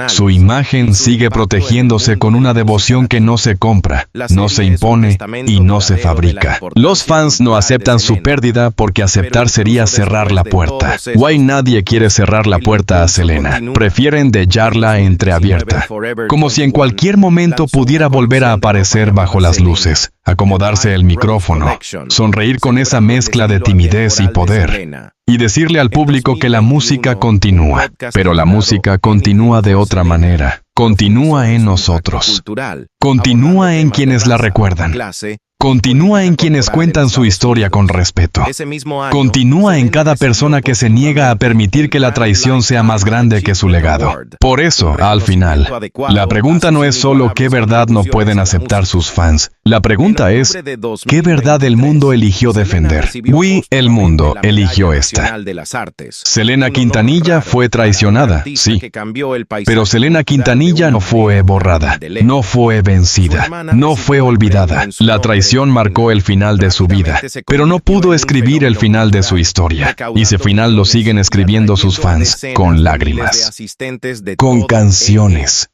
Su imagen sigue protegiéndose con una devoción que no se compra, no se impone y no se fabrica. Los fans no aceptan su pérdida porque aceptar sería cerrar la puerta. Nadie quiere cerrar la puerta a Selena. Prefieren dejarla entreabierta, como si en cualquier momento pudiera volver a aparecer bajo las luces. Acomodarse el micrófono, sonreír con esa mezcla de timidez y poder, y decirle al público que la música continúa. Pero la música continúa de otra manera. Continúa en nosotros. Continúa en quienes la recuerdan. Continúa en quienes cuentan su historia con respeto. Continúa en cada persona que se niega a permitir que la traición sea más grande que su legado. Por eso, al final, la pregunta no es solo qué verdad no pueden aceptar sus fans. La pregunta es, ¿qué verdad el mundo eligió defender? El mundo eligió esta. Selena Quintanilla fue traicionada, sí. Pero Selena Quintanilla no fue borrada, no fue vencida, no fue olvidada. La traición marcó el final de su vida, pero no pudo escribir el final de su historia. Y ese final lo siguen escribiendo sus fans, con lágrimas, con canciones,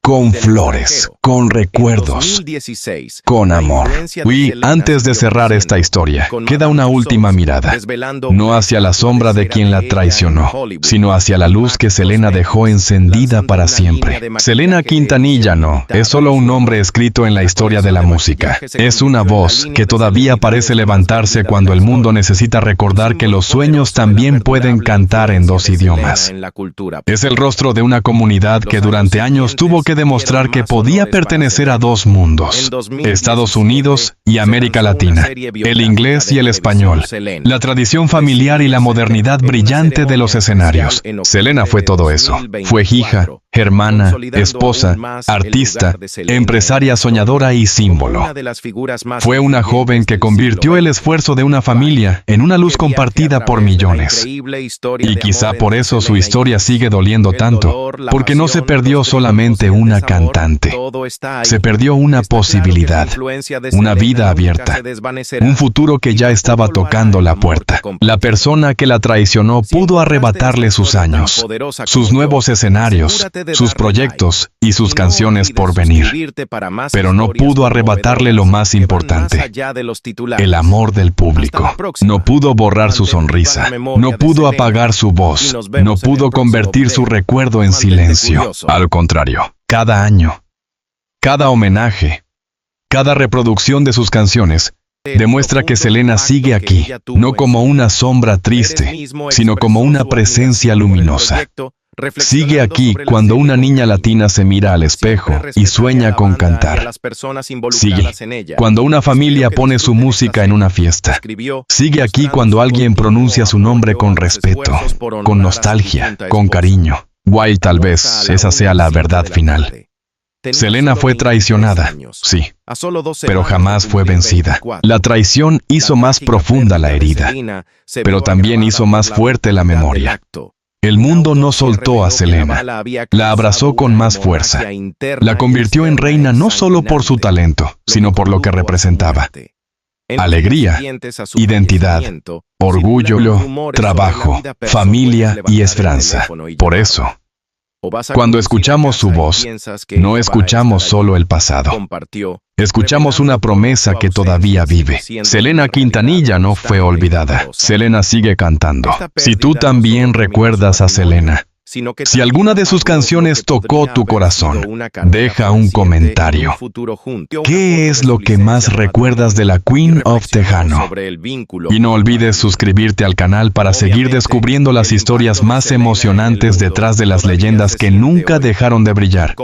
con flores, con recuerdos, con amor. Y antes de cerrar esta historia, queda una última mirada, no hacia la sombra de quien la traicionó, sino hacia la luz que Selena dejó encendida para siempre. Selena Quintanilla no es solo un nombre escrito en la historia de la música. Es una voz que todavía parece levantarse cuando el mundo necesita recordar que los sueños también pueden cantar en dos idiomas. Es el rostro de una comunidad que durante años tuvo que demostrar que podía pertenecer a dos mundos, Estados Unidos y América Latina, el inglés y el español, la tradición familiar y la modernidad brillante de los escenarios. Selena fue todo eso. Fue hija, hermana, esposa, artista, empresaria soñadora y símbolo. Fue una joven que convirtió el esfuerzo de una familia en una luz compartida por millones. Y quizá por eso su historia sigue doliendo tanto, porque no se perdió solamente una cantante. Se perdió una posibilidad, una vida abierta, un futuro que ya estaba tocando la puerta. La persona que la traicionó pudo arrebatarle sus años, sus nuevos escenarios, sus proyectos y sus canciones por venir. Pero no pudo arrebatarle lo más importante, el amor del público. No pudo borrar su sonrisa, no pudo apagar su voz, no pudo convertir su recuerdo en silencio. Al contrario, cada año, cada homenaje, cada reproducción de sus canciones demuestra que Selena sigue aquí, no como una sombra triste, sino como una presencia luminosa. Sigue aquí cuando una niña latina se mira al espejo y sueña con cantar. Sigue cuando una familia pone su música en una fiesta. Sigue aquí cuando alguien pronuncia su nombre con respeto, con nostalgia, con cariño. Guay, tal vez esa sea la verdad final. Selena fue traicionada, sí, pero jamás fue vencida. La traición hizo más profunda la herida, pero también hizo más fuerte la memoria. El mundo no soltó a Selena, la abrazó con más fuerza. La convirtió en reina no solo por su talento, sino por lo que representaba. Alegría, identidad, orgullo, trabajo, familia y esperanza. Por eso, cuando escuchamos su voz, no escuchamos solo el pasado. Escuchamos una promesa que todavía vive. Selena Quintanilla no fue olvidada. Selena sigue cantando. Si tú también recuerdas a Selena, si alguna de sus canciones tocó tu corazón, deja un comentario. ¿Qué es lo que más recuerdas de la Queen of Tejano? Y no olvides suscribirte al canal para seguir descubriendo las historias más emocionantes detrás de las leyendas que nunca dejaron de brillar.